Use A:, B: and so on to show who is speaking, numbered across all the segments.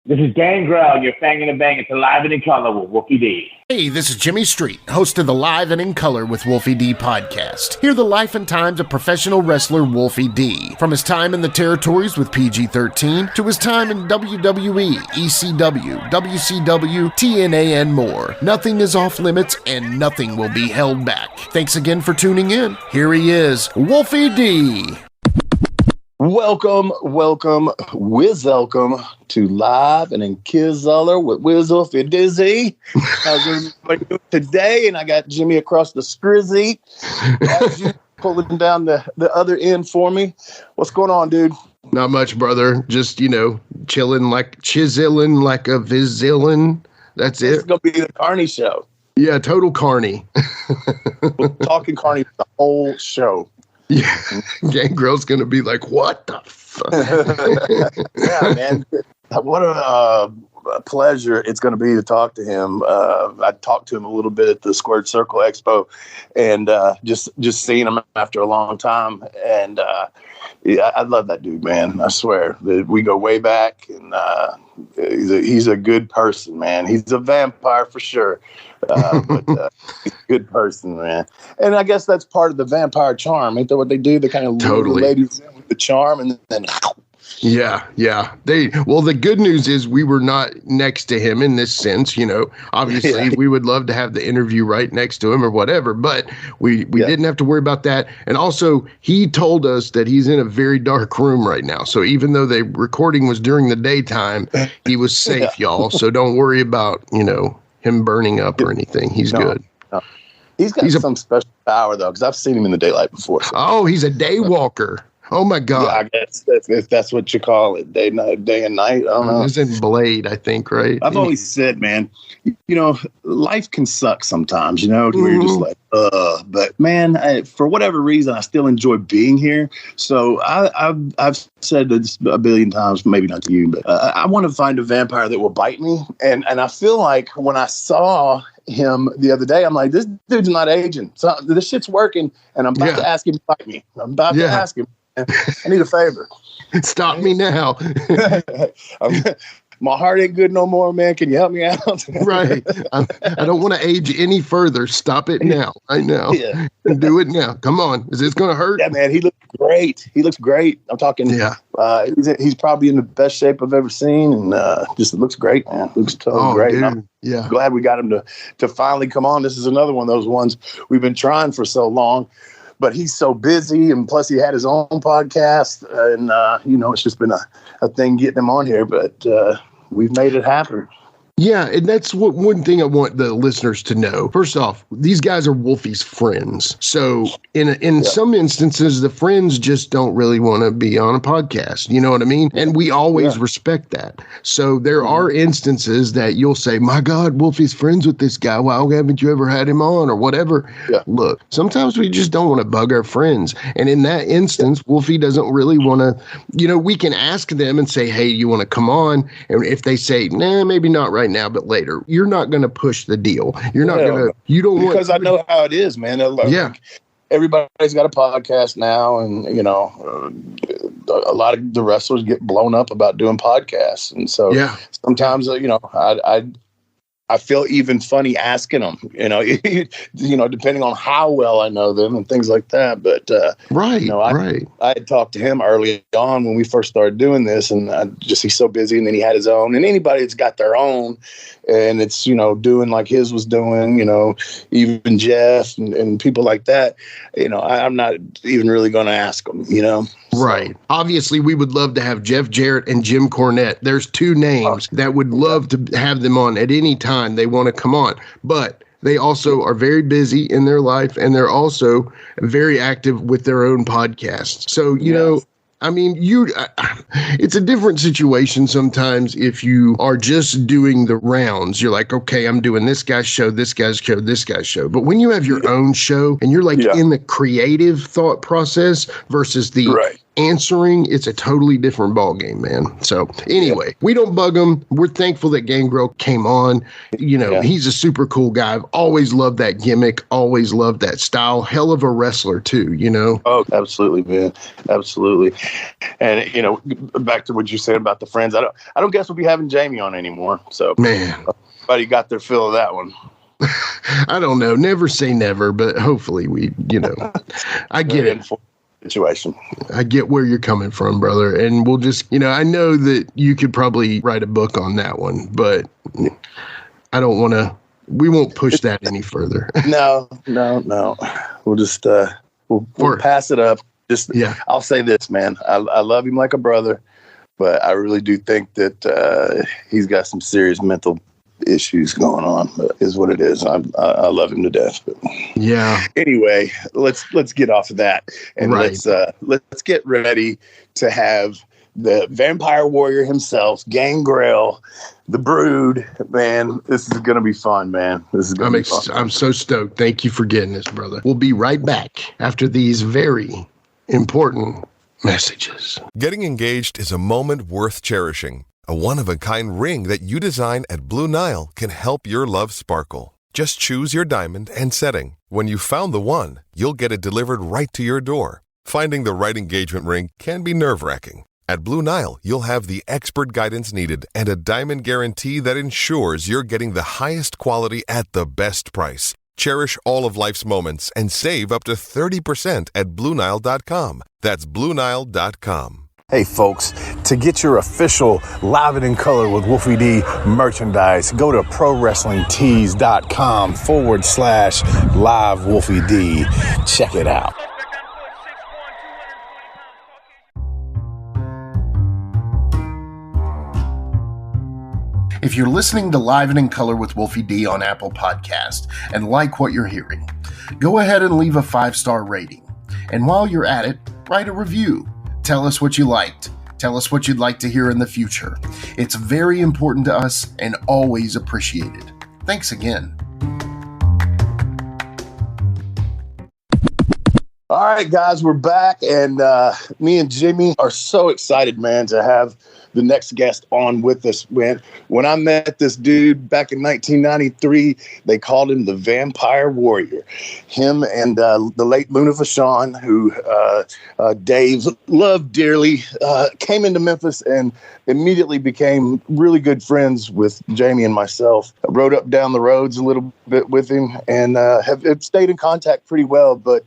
A: This is Gangrel, and you're banging and banging to Live and in Color with Wolfie D.
B: Hey, this is Jimmy Street, host of the Live and in Color with Wolfie D podcast. Hear the life and times of professional wrestler Wolfie D. From his time in the territories with PG-13 to his time in WWE, ECW, WCW, TNA, and more. Nothing is off limits and nothing will be held back. Thanks again for tuning in. Here he is, Wolfie D.
C: Welcome to Live and in Kizaller with Wolfie Dizzy. How's everybody doing today? And I got Jimmy across the strizzy. Pulling down the other end for me. What's going on, dude?
D: Not much, brother. Just, chiseling like a vizillin. That's it.
C: It's going to be the Carney show.
D: Yeah, total Carney.
C: We're talking Carney the whole show.
D: Yeah, Gangrel's going to be like, what the fuck?
C: Yeah, man. What a pleasure it's going to be to talk to him. I talked to him a little bit at the Squared Circle Expo, and just seeing him after a long time. And yeah, I love that dude, man. I swear. We go way back, and he's a good person, man. He's a vampire for sure. But he's a good person, man. And I guess that's part of the vampire charm. Ain't that what they do? They kind of lure the ladies in with the charm, and then
D: Yeah. The good news is we were not next to him in this sense, Obviously, we would love to have the interview right next to him or whatever, but we didn't have to worry about that. And also, he told us that he's in a very dark room right now. So even though the recording was during the daytime, he was safe, y'all. So don't worry about, him burning up or anything. He's good.
C: No. He's got some special power, though, because I've seen him in the daylight before. So.
D: Oh, he's a day walker. Oh, my God.
C: Yeah, I guess that's what you call it, day and night. I don't know.
D: It's in Blade, I think, right?
C: I've always said, man, life can suck sometimes, where you're just like, but man, for whatever reason, I still enjoy being here. So I've said this a billion times, maybe not to you, but I want to find a vampire that will bite me. And I feel like when I saw him the other day, I'm like, this dude's not aging. So this shit's working, and I'm about to ask him to bite me. I'm about to ask him. I need a favor.
D: Stop me now.
C: My heart ain't good no more, man. Can you help me out?
D: Right. I don't want to age any further. Stop it now. I know. Yeah. Do it now. Come on. Is this going to hurt?
C: Yeah, man. He looks great. I'm talking. Yeah. He's probably in the best shape I've ever seen, and just looks great, man. Looks totally great.
D: Dude.
C: I'm
D: yeah.
C: glad we got him to finally come on. This is another one of those ones we've been trying for so long. But he's so busy, and plus he had his own podcast, and it's just been a thing getting him on here. But we've made it happen.
D: Yeah, and that's one thing I want the listeners to know. First off, these guys are Wolfie's friends. So in some instances, the friends just don't really want to be on a podcast. You know what I mean? And we always respect that. So there are instances that you'll say, my God, Wolfie's friends with this guy. Why haven't you ever had him on or whatever? Yeah. Look, sometimes we just don't want to bug our friends. And in that instance, Wolfie doesn't really want to, we can ask them and say, hey, you want to come on? And if they say, nah, maybe not right now, but later, you're not going to push the deal. You're not going to,
C: because I know how it is, man. Like, everybody's got a podcast now, and a lot of the wrestlers get blown up about doing podcasts, and so sometimes I feel even funny asking them, depending on how well I know them and things like that. But I had talked to him early on when we first started doing this, and he's so busy, and then he had his own, and anybody that's got their own, and it's doing like his was doing, even Jeff and people like that, I'm not even really going to ask them,
D: Right. Obviously, we would love to have Jeff Jarrett and Jim Cornette. There's two names that would love to have them on at any time they want to come on. But they also are very busy in their life, and they're also very active with their own podcasts. So, it's a different situation sometimes if you are just doing the rounds. You're like, okay, I'm doing this guy's show, this guy's show, this guy's show. But when you have your own show and you're like in the creative thought process versus the answering, it's a totally different ballgame, man. So anyway, we don't bug him. We're thankful that Gangrel came on. He's a super cool guy. I've always loved that gimmick, always loved that style. Hell of a wrestler too, Oh,
C: absolutely, man. Absolutely. And back to what you said about the friends, I don't guess we'll be having Jamie on anymore. So
D: man,
C: everybody got their fill of that one.
D: I don't know. Never say never, but hopefully we, I get it.
C: Situation.
D: I get where you're coming from, brother. And we'll just, I know that you could probably write a book on that one, but I don't want to, we won't push that any further.
C: No. We'll just, we'll pass it up. I'll say this, man. I love him like a brother, but I really do think that he's got some serious mental issues going on, is what it is. I love him to death. But
D: yeah.
C: Anyway, let's get off of that, and let's get ready to have the Vampire Warrior himself, Gangrel, the Byrd. Man, this is gonna be fun, man.
D: I'm so stoked. Thank you for getting this, brother. We'll be right back after these very important messages.
E: Getting engaged is a moment worth cherishing. A one-of-a-kind ring that you design at Blue Nile can help your love sparkle. Just choose your diamond and setting. When you've found the one, you'll get it delivered right to your door. Finding the right engagement ring can be nerve-wracking. At Blue Nile, you'll have the expert guidance needed and a diamond guarantee that ensures you're getting the highest quality at the best price. Cherish all of life's moments and save up to 30% at BlueNile.com. That's BlueNile.com.
F: Hey folks, to get your official Live It in Color with Wolfie D merchandise, go to ProWrestlingTees.com/Live Wolfie D. Check it out.
B: If you're listening to Live and in Color with Wolfie D on Apple Podcast and like what you're hearing, go ahead and leave a 5-star rating. And while you're at it, write a review. Tell us what you liked. Tell us what you'd like to hear in the future. It's very important to us and always appreciated. Thanks again.
C: All right, guys, we're back, and me and Jimmy are so excited, man, to have the next guest on with us. When I met this dude back in 1993, they called him the Vampire Warrior. Him and the late Luna Vachon, who Dave loved dearly, came into Memphis and immediately became really good friends with Jamie and myself. I rode up down the roads a little bit with him and have stayed in contact pretty well, but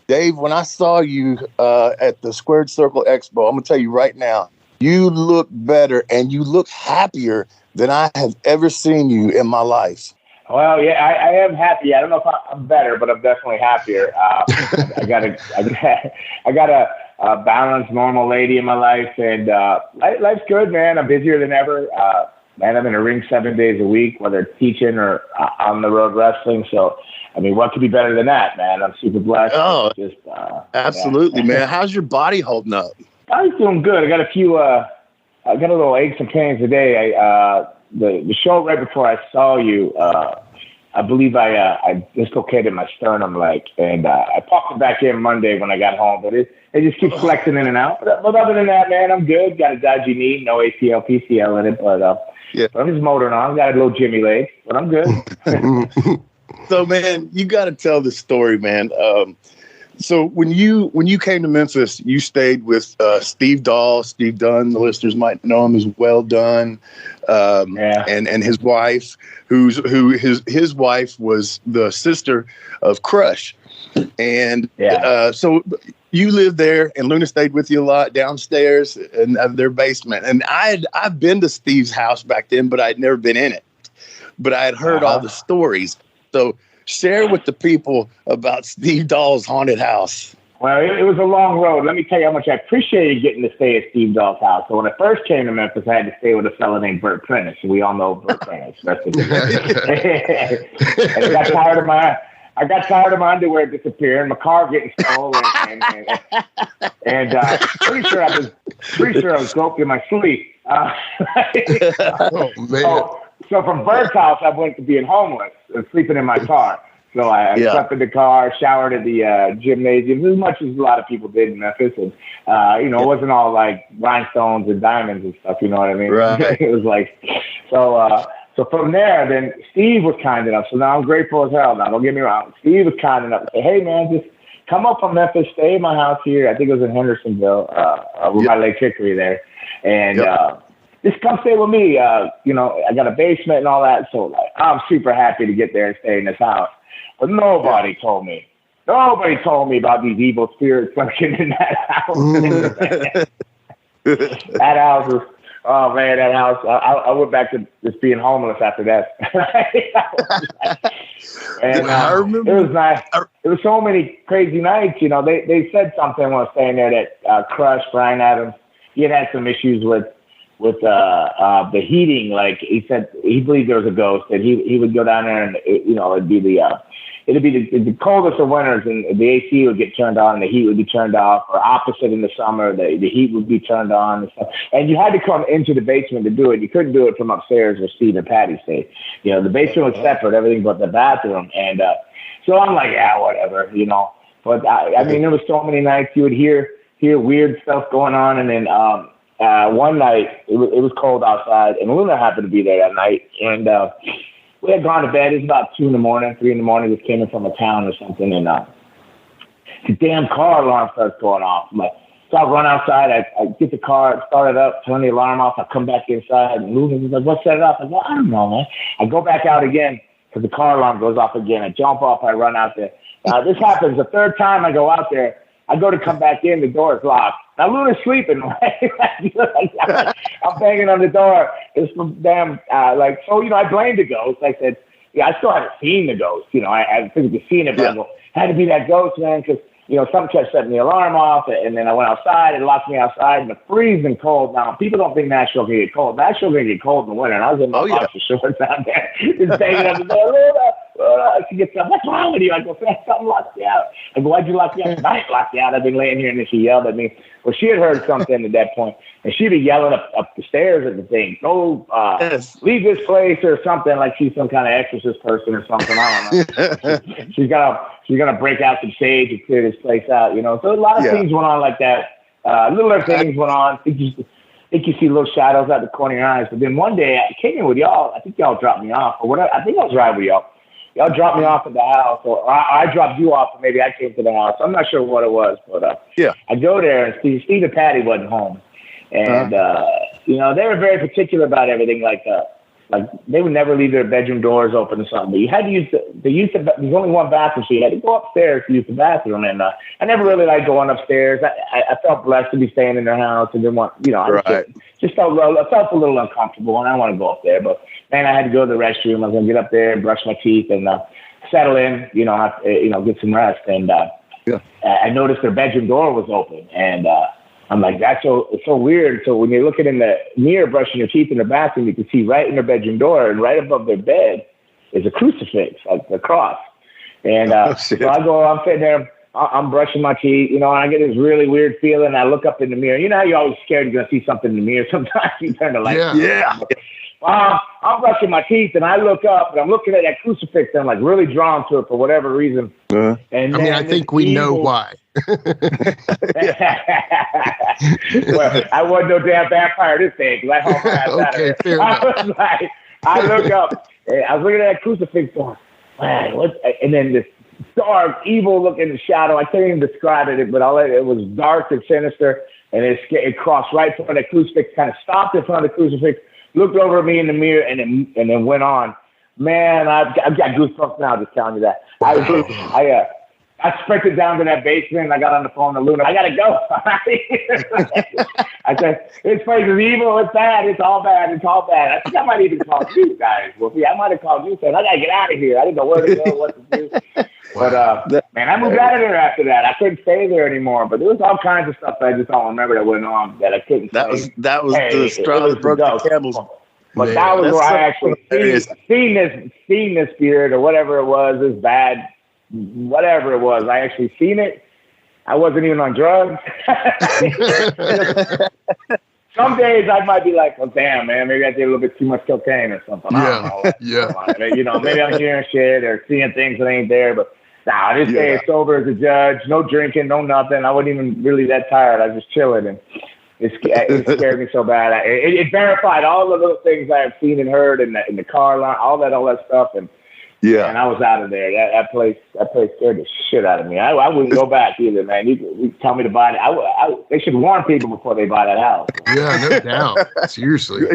C: Dave, when I saw you at the Squared Circle Expo, I'm going to tell you right now, you look better and you look happier than I have ever seen you in my life.
A: Well, yeah, I am happy. I don't know if I'm better, but I'm definitely happier. I got a balanced, normal lady in my life, and life's good, man. I'm busier than ever. Man, I'm in a ring 7 days a week, whether it's teaching or on the road wrestling. So, I mean, what could be better than that, man? I'm super blessed.
C: Oh, absolutely, man. How's your body holding up?
A: I'm doing good. I got a few, I got a little aches and pains today. The show right before I saw you, I believe I dislocated my sternum, and I popped it back in Monday when I got home, but it just keeps flexing in and out. But other than that, man, I'm good. Got a dodgy knee, no ACL, PCL in it, but I'm just motoring on. Got a little Jimmy leg, but I'm good.
C: So, man, you got to tell the story, man. So when you came to Memphis, you stayed with Steve Dunn. The listeners might know him as Well Done, and his wife, his wife was the sister of Crush, and so you lived there, and Luna stayed with you a lot downstairs in their basement. And I've been to Steve's house back then, but I'd never been in it. But I had heard all the stories. So share with the people about Steve Dahl's haunted house.
A: Well, it was a long road. Let me tell you how much I appreciated getting to stay at Steve Dahl's house. So when I first came to Memphis, I had to stay with a fella named Byrd Prentice. We all know Byrd Prentice. And I got tired of my underwear disappearing, my car getting stolen, and pretty sure I was groped in my sleep.
D: Oh man.
A: So from Byrd's house, I went to being homeless and sleeping in my car. So I slept in the car, showered at the gymnasium, as much as a lot of people did in Memphis. And, it wasn't all like rhinestones and diamonds and stuff, you know what I mean?
C: Right.
A: It was like, so from there, then Steve was kind enough. So now I'm grateful as hell. Now, don't get me wrong. Steve was kind enough to say, hey, man, just come up from Memphis, stay in my house here. I think it was in Hendersonville, by Lake Hickory there. And just come stay with me. I got a basement and all that. So like, I'm super happy to get there and stay in this house. But nobody told me. Nobody told me about these evil spirits lurking in that house. That house was, oh man, that house. I went back to just being homeless after that. And
C: I remember.
A: it was nice. There were so many crazy nights. They said something when I was staying there that Crush, Brian Adams, he had some issues with the heating. Like he said, he believed there was a ghost, and he would go down there and it'd be the coldest of winters, and the AC would get turned on, and the heat would be turned off, or opposite in the summer, the heat would be turned on and stuff. And you had to come into the basement to do it. You couldn't do it from upstairs where Steve and Patty stayed. The basement was separate, everything but the bathroom. And so I'm like, yeah, whatever, But I mean, there was so many nights you would hear weird stuff going on, and then one night it was cold outside, and Luna happened to be there that night, and we had gone to bed. It was about 2 in the morning, 3 in the morning. Just came in from a town or something, and the damn car alarm starts going off. So I run outside. I get the car, start it up, turn the alarm off. I come back inside, and Luna's like, "What set it off?" I go, "I don't know, man." I go back out again because the car alarm goes off again. I jump off. I run out there. This happens the third time I go out there. I go to come back in. The door is locked. Now Luna's sleeping. I'm banging on the door. It's some damn I blamed the ghost. I said, I still haven't seen the ghost. I haven't physically seen it, but I go, had to be that ghost, man, because something kept setting the alarm off, and then I went outside and locked me outside in the freezing cold. Now people don't think Nashville can get cold. Nashville can get cold in the winter, and I was in my boxer shorts out there, just banging on the door. She gets up. What's wrong with you? I go, something locked you out. I go, why'd you lock me out? I ain't locked you out. I've been laying here, and then she yelled at me. Well, she had heard something at that point, and she'd be yelling up the stairs at the thing. Go, leave this place or something, like she's some kind of exorcist person or something. I don't know. she's gonna break out some sage and clear this place out, So a lot of things went on like that. Littler things went on. I think you see little shadows out the corner of your eyes. But then one day I came in with y'all. I think y'all dropped me off, or whatever. I think I was riding with y'all. Y'all dropped me off at the house, or I dropped you off, and maybe I came to the house. I'm not sure what it was, but I go there, and Steve and Patty wasn't home. And, they were very particular about everything. Like they would never leave their bedroom doors open or something. But you had to use there's only one bathroom, so you had to go upstairs to use the bathroom. And I never really liked going upstairs. I felt blessed to be staying in their house, and didn't want, I felt a little uncomfortable, and I didn't want to go up there. But man, I had to go to the restroom. I was gonna get up there and brush my teeth and settle in, get some rest. And I noticed their bedroom door was open, and I'm like, it's so weird. So when you're looking in the mirror, brushing your teeth in the bathroom, you can see right in their bedroom door, and right above their bed is a crucifix, like the cross. And so I'm sitting there, I'm brushing my teeth, and I get this really weird feeling. I look up in the mirror. You know how you're always scared you're going to see something in the mirror? Sometimes you turn the light on.
C: Yeah.
A: I'm brushing my teeth, and I look up, and I'm looking at that crucifix, and I'm like really drawn to it for whatever reason. And
D: I think we know why.
A: Well, I wasn't no damn vampire this day, because I hauled my ass out of there.
D: Fair enough.
A: I look up, and I was looking at that crucifix going, man, what? And then this dark, evil-looking shadow. I can't even describe it, but it was dark and sinister, and it crossed right in front of the crucifix, kind of stopped in front of the crucifix, looked over at me in the mirror, and then went on. Man, I've got goosebumps now just telling you that. I sprinted down to that basement, and I got on the phone to Luna. I got to go. I said, this place is evil. It's bad. It's all bad. It's all bad. I think I might even call you guys, Wolfie. I might have called you saying, I got to get out of here. I didn't know where to go, what to do. But, man, I moved out of there after that. I couldn't stay there anymore. But there was all kinds of stuff that I just don't remember that went on that I couldn't say.
C: That was the straw that broke the camel's.
A: But that was where I actually seen this spirit or whatever it was, this bad, whatever it was. I actually seen it. I wasn't even on drugs. some days I might be like, well, damn, man, maybe I did a little bit too much cocaine or something. I don't know. You know, maybe I'm hearing shit or seeing things that ain't there. But I just stay sober as a judge, no drinking, no nothing. I wasn't even really that tired. I was just chilling, and it scared me so bad. It verified all the little things I have seen and heard in the car line, all that stuff, and I was out of there. That place scared the shit out of me. I wouldn't go back either, man. You tell me to buy it. They should warn people before they buy that house.
D: Yeah, no doubt. Seriously,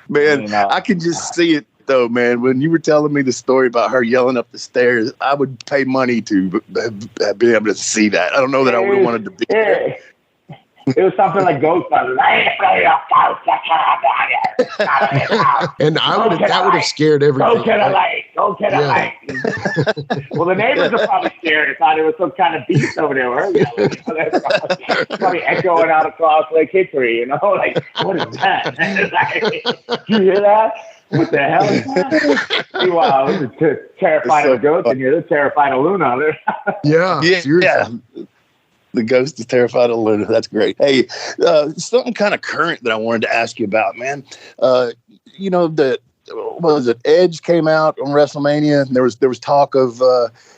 C: man. I can just see it though, man. When you were telling me the story about her yelling up the stairs, I would pay money to be able to see that. I don't know that I would have wanted to be there.
A: It was something like Ghostbusters.
D: And that would have scared everything.
A: Go to the light. Go to the light. Well, the neighbors are probably scared. They thought it was some kind of beast over there. Probably echoing out across Lake Hickory, you know? Like, what is that? You hear that? What the hell is that? Wow, this is terrified of ghosts in here. They're terrified of Luna.
D: Yeah.
C: The ghost is terrified of Luna. That's great. Hey, something kind of current that I wanted to ask you about, man. You know, what was it? Edge came out on WrestleMania. And there was talk of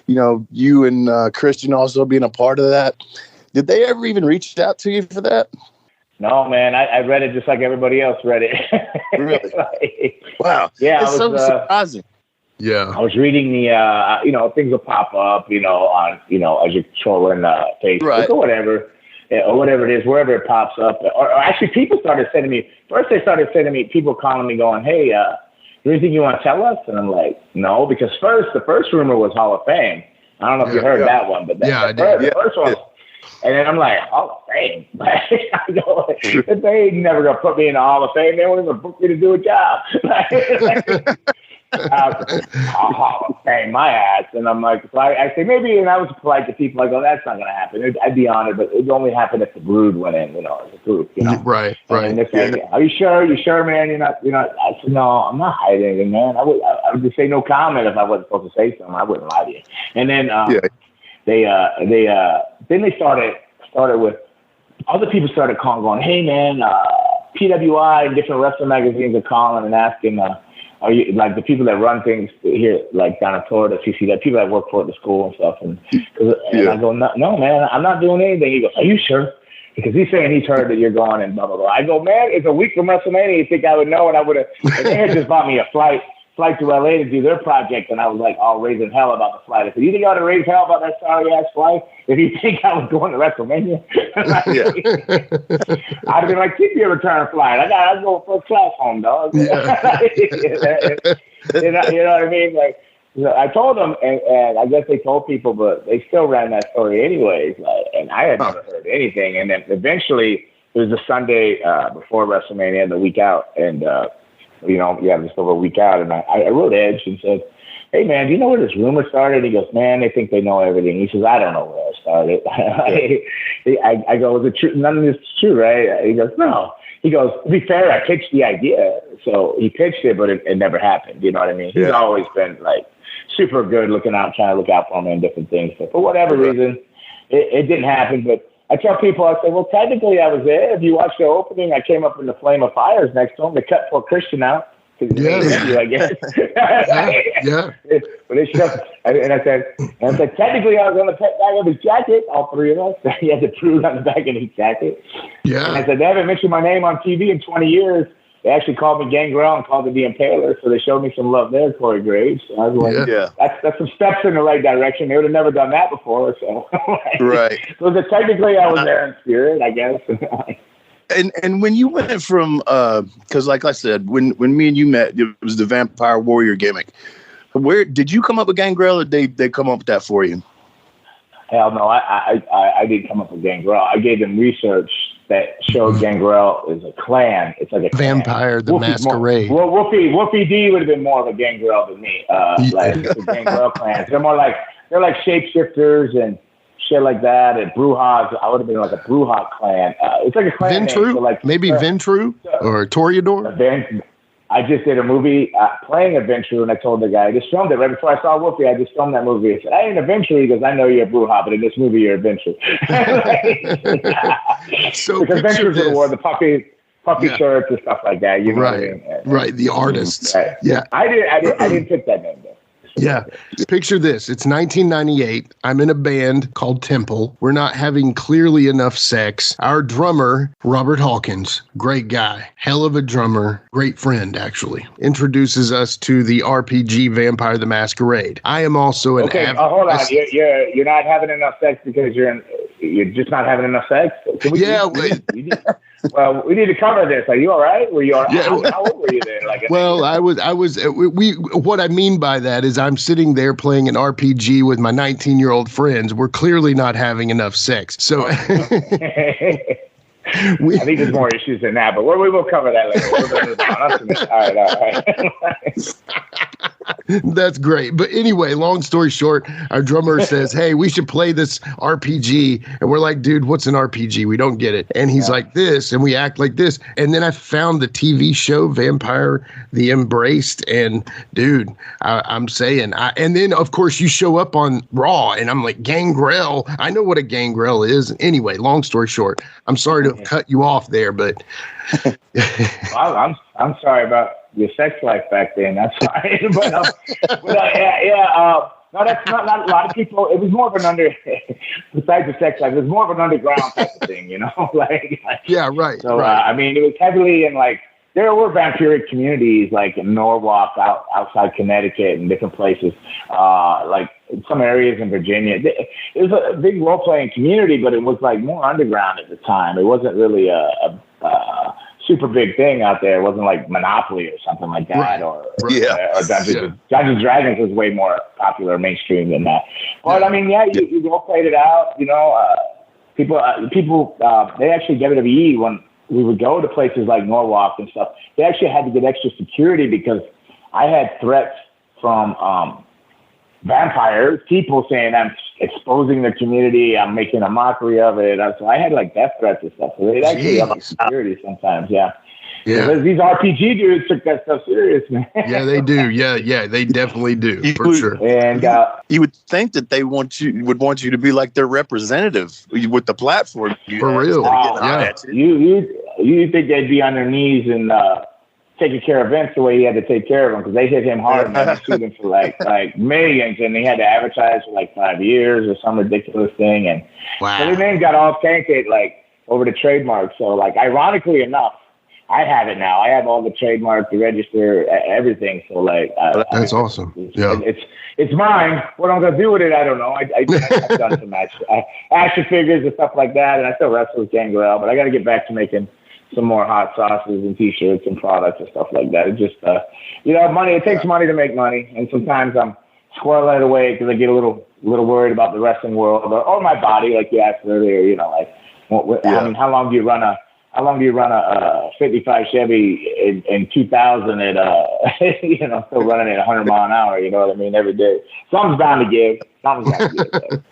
C: you and Christian also being a part of that. Did they ever even reach out to you for that?
A: No, man. I read it just like everybody else read it.
C: Really? Wow.
A: Yeah,
C: it's so surprising.
D: Yeah,
A: I was reading the, things will pop up, on, as you're trolling Facebook or whatever it is, wherever it pops up. Or actually, people started sending me. First, they started sending me people calling me, going, "Hey, anything you want to tell us?" And I'm like, "No," because the first rumor was Hall of Fame. I don't know if you heard that one, but the first one. And then I'm like, Hall of Fame? I go, they ain't never gonna put me in the Hall of Fame. They won't even book me to do a job. Hall of Fame, my ass. And I'm like, so I say maybe, and I was polite to people. I go, that's not going to happen. I'd be honored, but it would only happen if the Brood went in, as a group,
D: Right.
A: And they're saying, are you sure? You sure, man? You're not. I said, no, I'm not hiding anything, man. I would just say no comment if I wasn't supposed to say something. I wouldn't lie to you. And then they started with other people started calling, going, hey, man, PWI and different wrestling magazines are calling and asking. Are you like the people that run things here, like down in Florida, CC, people that work for the school and stuff? And I go, no, man, I'm not doing anything. He goes, are you sure? Because he's saying he's heard that you're gone and blah, blah, blah. I go, man, it's a week from WrestleMania. You think I would know? And I would have, and they had just bought me a flight to LA to do their project. And I was like, all raising hell about the flight. I said, you think I ought to raise hell about that sorry ass flight if you think I was going to WrestleMania? I'd have been like, keep your return flight. I go first class home, dog. You know what I mean? Like, I told them, and I guess they told people, but they still ran that story anyways. And I had never heard anything. And then eventually, it was the Sunday before WrestleMania, the week out, and just over a week out. And I wrote Edge and said, hey, man, do you know where this rumor started? He goes, man, they think they know everything. He says, I don't know where it started. I go, is it true? None of this is true, right? He goes, no. He goes, to be fair, I pitched the idea. So he pitched it, but it never happened. You know what I mean? He's always been like super good trying to look out for him and different things. But for whatever reason, it didn't happen. But I tell people, I say, well, technically I was there. If you watch the opening, I came up in the flame of fires next to him. They cut poor Christian out. I guess. But it showed, and I said, technically I was on the back of his jacket, all three of us. He had the Brood on the back of his jacket. Yeah. And I said, they haven't mentioned my name on TV in 20 years. They actually called me Gangrel and called me the Impaler, so they showed me some love there, Corey Graves. So I was like, that's some steps in the right direction. They would have never done that before. So
C: right.
A: So technically I was there in spirit, I guess.
C: And when you went from, because like I said, when me and you met, it was the Vampire Warrior gimmick. Where did you come up with Gangrel, or they come up with that for you?
A: Hell no, I didn't come up with Gangrel. I gave them research that showed Gangrel is a clan. It's like a
D: Vampire, the Masquerade.
A: Wolfie D would have been more of a Gangrel than me. Like the Gangrel clans. They're like shapeshifters and shit like that, and Brujas. I would have been like a Bruja clan. It's like a clan
D: Ventru?
A: name, so like,
D: maybe Ventru or Toreador?
A: I just did a movie playing a Ventru, and I told the guy, I just filmed it right before I saw Wolfie. I just filmed that movie. I said, I ain't a Ventru. He goes, I know you're a Bruja, but in this movie, you're a Ventru.
D: So
A: because Ventrus would have wore the puffy puffy shirts and stuff like that. You know what I mean?
D: Right. The artists.
A: Right.
D: Yeah.
A: I didn't pick that name though.
D: Yeah. Picture this. It's 1998. I'm in a band called Temple. We're not having clearly enough sex. Our drummer, Robert Hawkins, great guy, hell of a drummer, great friend, actually, introduces us to the RPG Vampire the Masquerade. I am also an
A: hold on. You're not having enough sex because you're just not having enough sex? Well, we need to cover this. Are you all right? Were you all right? Yeah. How old were you then?
D: Well, what I mean by that is I'm sitting there playing an RPG with my 19-year-old friends. We're clearly not having enough sex. So
A: I think there's more issues than that, but we will cover that later. All right.
D: That's great. But anyway, long story short, our drummer says, hey, we should play this RPG. And we're like, dude, what's an RPG? We don't get it. And he's like this, and we act like this. And then I found the TV show Vampire the Embraced. And dude, I'm saying, and then of course you show up on Raw and I'm like, Gangrel. I know what a Gangrel is. Anyway, long story short, I'm sorry to cut you off there, but
A: I'm sorry about your sex life back then. That's fine. but no, that's not a lot of people. It was more of an besides the sex life, it was more of an underground type of thing, you know?
D: Yeah, right.
A: So,
D: right.
A: I mean, it was heavily in there were vampiric communities like in Norwalk, outside Connecticut and different places, like in some areas in Virginia. It was a big role-playing community, but it was more underground at the time. It wasn't really a super big thing out there. It wasn't like Monopoly or something like that, or Dungeons and Dragons was way more popular mainstream than that. But I mean, you all played it out. You know, people, they actually WWE when we would go to places like Norwalk and stuff. They actually had to get extra security because I had threats from vampires, people saying I'm exposing the community, I'm making a mockery of it. So I had death threats and stuff. So they'd actually have security sometimes, Because these RPG dudes took that stuff serious, man.
D: Yeah, they do. Yeah, they definitely do, sure.
C: And you would think that they would want you to be like their representative with the platform.
D: For real.
A: You think they'd be on their knees and taking care of Vince the way he had to take care of him because they hit him hard and they sued him for millions, and they had to advertise for 5 years or some ridiculous thing, and so their name got all tainted over the trademark. So ironically enough, I have it now. I have all the trademark, the register, everything. So
D: that's awesome.
A: It's mine. What I'm gonna do with it, I don't know. I've done some action figures and stuff like that, and I still wrestle with Gangrel, but I got to get back to making some more hot sauces and T-shirts and products and stuff like that. It just, money. It takes money to make money, and sometimes I'm squirreling it away because I get a little worried about the wrestling world or my body, like you asked earlier. I mean, how long do you run a 55 Chevy in 2000 at still running at 100 mile an hour? You know what I mean? Every day, something's bound to give.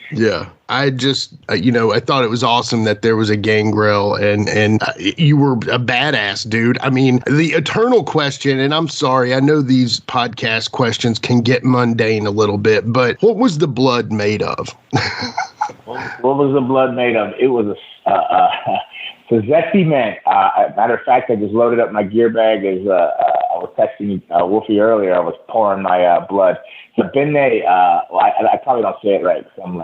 D: Yeah, I just I thought it was awesome that there was a Gangrel and you were a badass, dude. I mean, the eternal question, and I'm sorry, I know these podcast questions can get mundane a little bit, but what was the blood made of?
A: What was the blood made of? It was a zesty mint. Matter of fact, I just loaded up my gear bag as I was texting Wolfie earlier. I was pouring my blood. It's a Benne, I probably don't say it right because I'm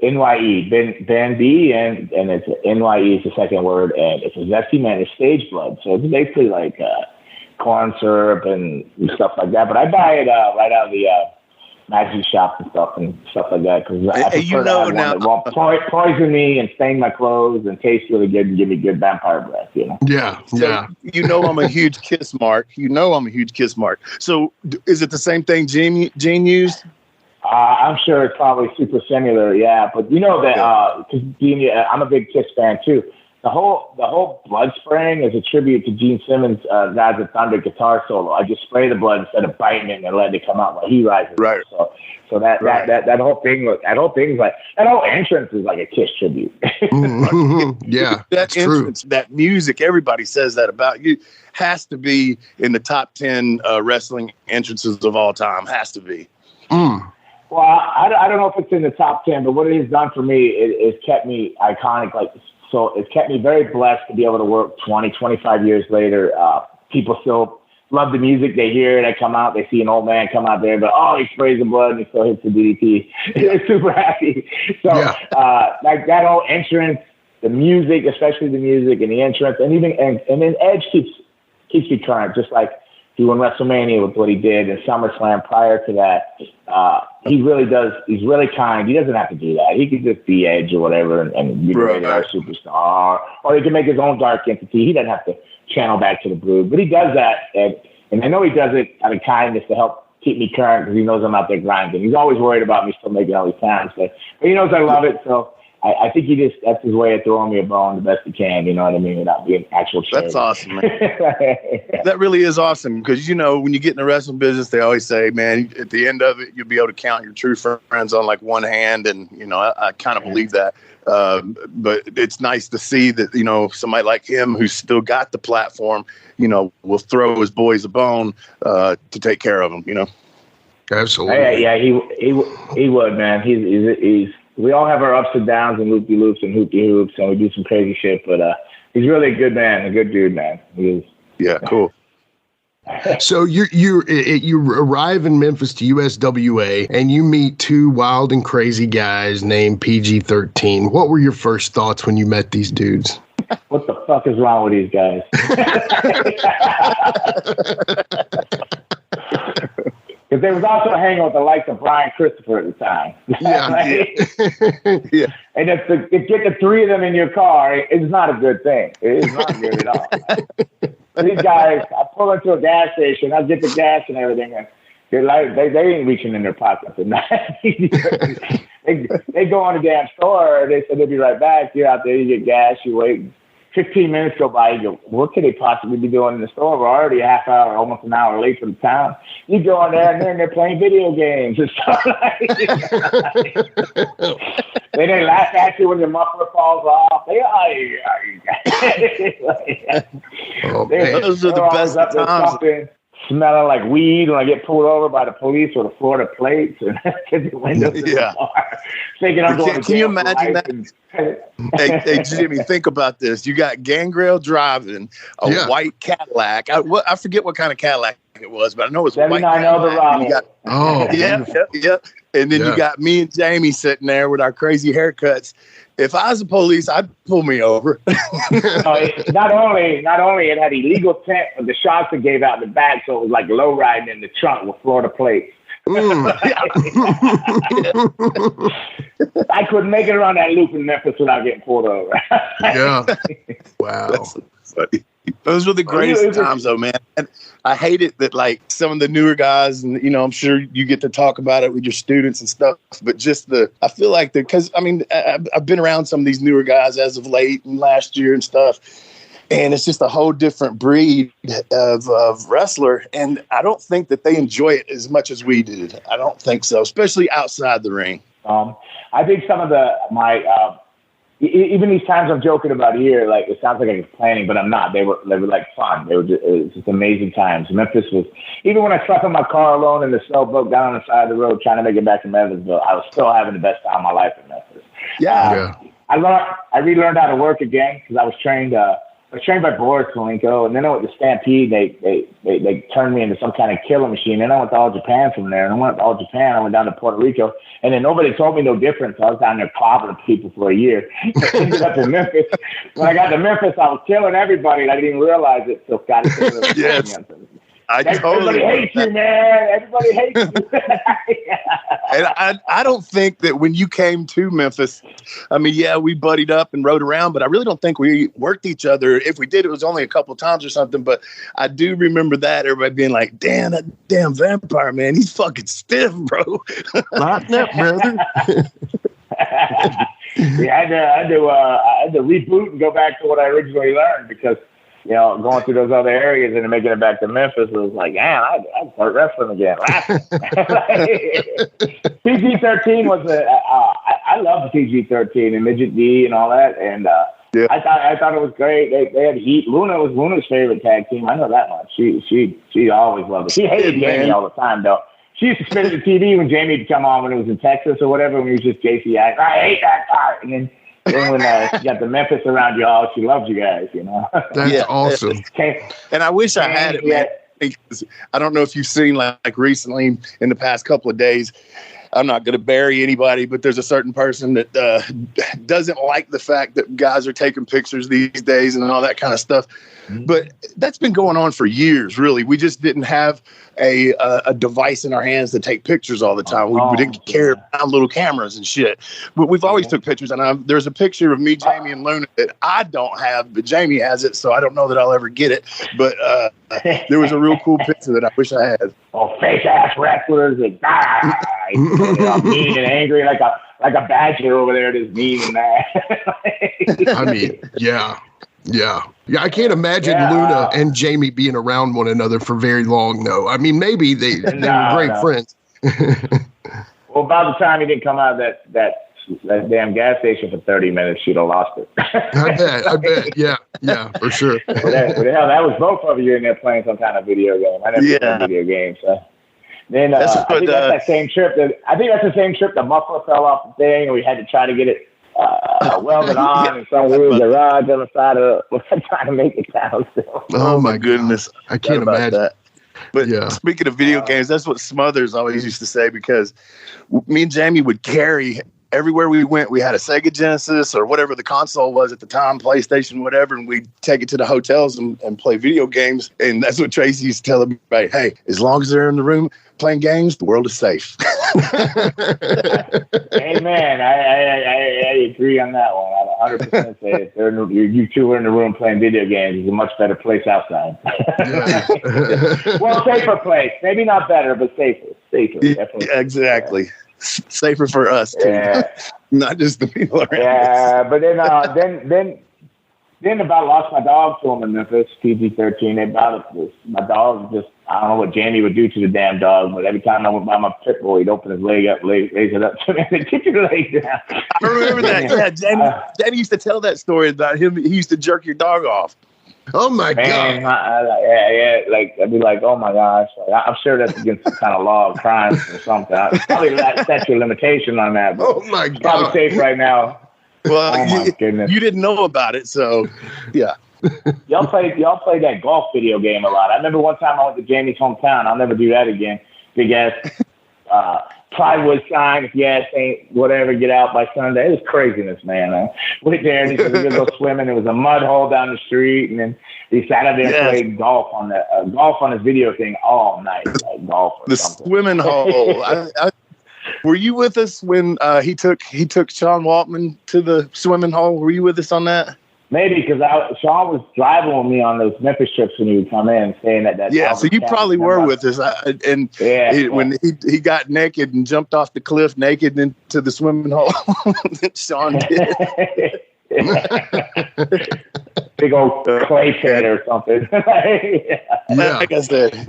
A: NYE, Ben B, and it's NYE is the second word, and it's a zesty mint. It's stage blood, so it's basically corn syrup and stuff like that. But I buy it right out of the magic shop and stuff like that because I prefer to have one that won't poison me and stain my clothes and taste really good and give me good vampire breath.
D: Yeah.
C: I'm a huge kiss mark. So is it the same thing Gene used?
A: I'm sure it's probably super similar, yeah. But that because I'm a big Kiss fan too. The whole blood spraying is a tribute to Gene Simmons' Gods of Thunder guitar solo. I just spray the blood instead of biting it and letting it come out while he rises.
C: Right.
A: So that whole entrance is like a Kiss tribute.
D: Yeah,
C: that entrance, true. That music, everybody says that about you. Has to be in the top 10 wrestling entrances of all time. Has to be.
A: Well, I don't know if it's in the top 10, but what it has done for me is kept me iconic. So it's kept me very blessed to be able to work 20, 25 years later. People still love the music. They hear it. They come out. They see an old man come out there, but he sprays the blood and he still hits the DDT. They're super happy. So like that whole entrance, the music, especially the music and the entrance, and even and then Edge keeps me current, just like he won WrestleMania with what he did in SummerSlam prior to that. He really does. He's really kind. He doesn't have to do that. He can just be Edge or whatever and be our superstar. Or he can make his own dark entity. He doesn't have to channel back to the Brood. But he does that. And I know he does it out of kindness to help keep me current because he knows I'm out there grinding. He's always worried about me still making all these times. But he knows I love it. So I think that's his way of throwing me a bone the best he can, you know what I mean, without being actual charity.
C: That's awesome, man. That really is awesome because, when you get in the wrestling business, they always say, man, at the end of it, you'll be able to count your true friends on like one hand. And, I kind of believe that. But it's nice to see that, somebody like him who's still got the platform, will throw his boys a bone to take care of them,
D: Absolutely.
A: Yeah, he would, man. He's we all have our ups and downs and loopy-loops and hoopy-hoops, and we do some crazy shit, but he's really a good man, a good dude, man. He is.
C: Yeah, cool.
D: So you arrive in Memphis to USWA, and you meet two wild and crazy guys named PG-13. What were your first thoughts when you met these dudes?
A: What the fuck is wrong with these guys? Because they was also hanging with the likes of Brian Christopher at the time.
C: Yeah.
A: And to get the three of them in your car is not a good thing. It is not good at all. These guys, I pull into a gas station, I get the gas and everything, and they're like, they ain't reaching in their pockets at night. They go on the damn store, they said they'll be right back. You're out there, you get gas, you wait. 15 minutes go by, you go, what could they possibly be doing in the store? We're already a half hour, almost an hour late for the town. You go in there and they're playing video games and stuff like that. They laugh at you when your muffler falls off.
C: Those are the best times.
A: Smelling like weed when I get pulled over by the police or the Florida plates and the windows in the car. Thinking I'm going to jail.
C: Can you imagine that? Hey, Jimmy, think about this. You got Gangrel driving a white Cadillac. I forget what kind of Cadillac it was, but I know it's a white Cadillac. Yeah. And then you got me and Jamie sitting there with our crazy haircuts. If I was the police, I'd pull me over.
A: Not only it had illegal tint, but the shots it gave out the back, so it was like low riding in the trunk with Florida plates. I couldn't make it around that loop in Memphis without getting pulled over.
D: Yeah. Wow.
C: That's funny. Those were the greatest times, though, man. And I hate it that, like, some of the newer guys, and, I'm sure you get to talk about it with your students and stuff, but just I feel like because, I've been around some of these newer guys as of late and last year and stuff, and it's just a whole different breed of wrestler, and I don't think that they enjoy it as much as we did. I don't think so, especially outside the ring.
A: I think some of even these times I'm joking about here, like it sounds like I'm planning, but I'm not. They were like fun. It was just amazing times. Memphis was, even when I slept in my car alone in the sailboat down on the side of the road trying to make it back to Memphisville, I was still having the best time of my life in Memphis. I relearned how to work again because I was trained by Boris Kalinko, and then I went to Stampede. They turned me into some kind of killer machine. Then I went to All Japan from there, and I went to All Japan. I went down to Puerto Rico, and then nobody told me no difference. I was down there clobbering people for a year. I ended up in Memphis. When I got to Memphis, I was killing everybody, and I didn't even realize it. So got to
C: yes.
A: Everybody hates you, man. Everybody hates you.
C: And I don't think that when you came to Memphis, we buddied up and rode around, but I really don't think we worked each other. If we did, it was only a couple times or something. But I do remember that everybody being like, "Damn, that damn vampire, man, he's fucking stiff, bro."
D: Lighten up, brother.
A: I had to reboot and go back to what I originally learned because. Going through those other areas and then making it back to Memphis, it was like, man, I'd start wrestling again. PG-13 was I loved PG-13 and Midget D and all that. And I thought it was great. They had heat. Luna was Luna's favorite tag team. I know that much. She always loved it. She hated Jamie all the time, though. She used to spin at the TV when Jamie would come on when it was in Texas or whatever, when he was just JC. I hate that part. And then then when you got the Memphis around y'all, she loves you guys, you know.
D: That's awesome.
C: And I wish I had it, man. Because I don't know if you've seen like recently in the past couple of days, I'm not going to bury anybody, but there's a certain person that doesn't like the fact that guys are taking pictures these days and all that kind of stuff. But that's been going on for years, really. We just didn't have a device in our hands to take pictures all the time. We didn't carry around little cameras and shit. But we've always took pictures. And there's a picture of me, Jamie, and Luna that I don't have, but Jamie has it, so I don't know that I'll ever get it. But there was a real cool picture that I wish I had.
A: Oh, fake-ass wrestlers that die. Mean and angry like a badger over there that's mean and mad.
D: I mean, yeah. I can't imagine Luna and Jamie being around one another for very long, though. I mean, maybe they were great friends.
A: Well, by the time he didn't come out of that damn gas station for 30 minutes, she'd have lost it.
D: I bet. Yeah, for sure.
A: Well, the hell, that was both of you in there playing some kind of video game. I never played video games. So. Then I think that's that same trip. I think that's the same trip the muffler fell off the thing, and we had to try to get it welded on in some weird garage on the side of trying to make it down.
C: Oh my goodness,
D: I can't imagine
C: that. But speaking of video games, that's what Smothers always used to say, because me and Jamie would carry everywhere we went. We had a Sega Genesis or whatever the console was at the time, PlayStation, whatever, and we'd take it to the hotels and play video games. And that's what Tracy used to tell everybody, hey, as long as they're in the room playing games, the world is safe.
A: Amen. I agree on that one. I 100% say if you two are in the room playing video games, it's a much better place outside. Well, safer place. Maybe not better, but safer. Definitely.
C: Exactly. Safer for us too, not just the people around.
A: Yeah, but then about lost my dog to him in Memphis, PG-13. My dog just, I don't know what Jamie would do to the damn dog, but every time I went by my pit bull, he'd open his leg up, raise it up to me, and kick your leg down.
C: I remember that. Yeah, Jamie used to tell that story about him. He used to jerk your dog off.
D: Oh my God!
A: Like I'd be like, oh my gosh! Like, I'm sure that's against some kind of law of crime or something. Probably that statute of limitation on that. But
D: oh my God!
A: Probably safe right now.
C: Well, you didn't know about it, so yeah.
A: Y'all played that golf video game a lot. I remember one time I went to Jamie's hometown. I'll never do that again. Big ass plywood sign. If you ask ain't whatever, get out by Sunday. It was craziness, man. I went there and he said, we're gonna go swimming. There was a mud hole down the street, and then he sat up there and played golf on his video thing all night, like golf. Or
C: the
A: something.
C: Swimming hole. Were you with us when he took Sean Waltman to the swimming hole? Were you with us on that?
A: Maybe, because Sean was driving with me on those Memphis trips when he would come in, staying at that.
C: Yeah, so you probably were with us. When he got naked and jumped off the cliff naked into the swimming hole, Sean did. Big old clay pit or something. Like I said,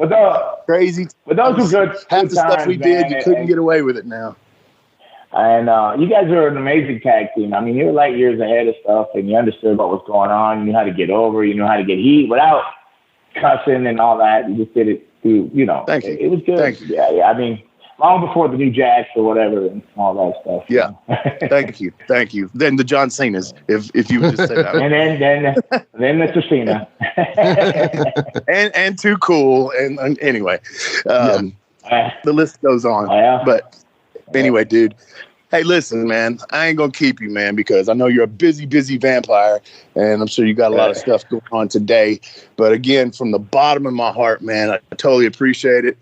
C: crazy.
A: But those were good.
C: Half the stuff we did, you couldn't get away with it now.
A: And you guys are an amazing tag team. I mean, you were light years ahead of stuff, and you understood what was going on. You knew how to get over. You knew how to get heat without cussing and all that. You just did it through,
C: Thank you.
A: It was good.
C: Thank you.
A: Yeah. I mean, long before the new Jacks or whatever and all that stuff.
C: Yeah. Thank you. Then the John Cena's, if you would just say that.
A: And then Mr. Cena.
C: and Too Cool. And anyway, the list goes on. But anyway, dude. Hey, listen, man, I ain't going to keep you, man, because I know you're a busy, busy vampire, and I'm sure you got a lot of stuff going on today. But again, from the bottom of my heart, man, I totally appreciate it.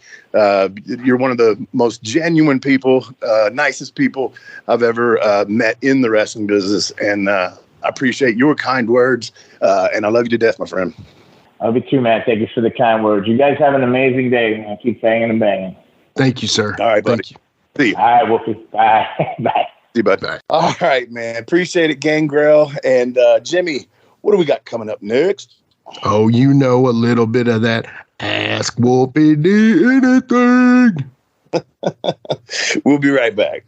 C: You're one of the most genuine people, nicest people I've ever met in the wrestling business, and I appreciate your kind words, and I love you to death, my friend.
A: I love you too, man. Thank you for the kind words. You guys have an amazing day, man. Keep banging and banging.
D: Thank you, sir.
C: All right, buddy.
D: Thank you.
C: See you.
A: All right, Wolfie. Bye. Bye.
C: See you, bud. Bye. All right, man. Appreciate it, Gangrel. And Jimmy, what do we got coming up next?
D: Oh, a little bit of that Ask Wolfie D anything.
C: We'll be right back.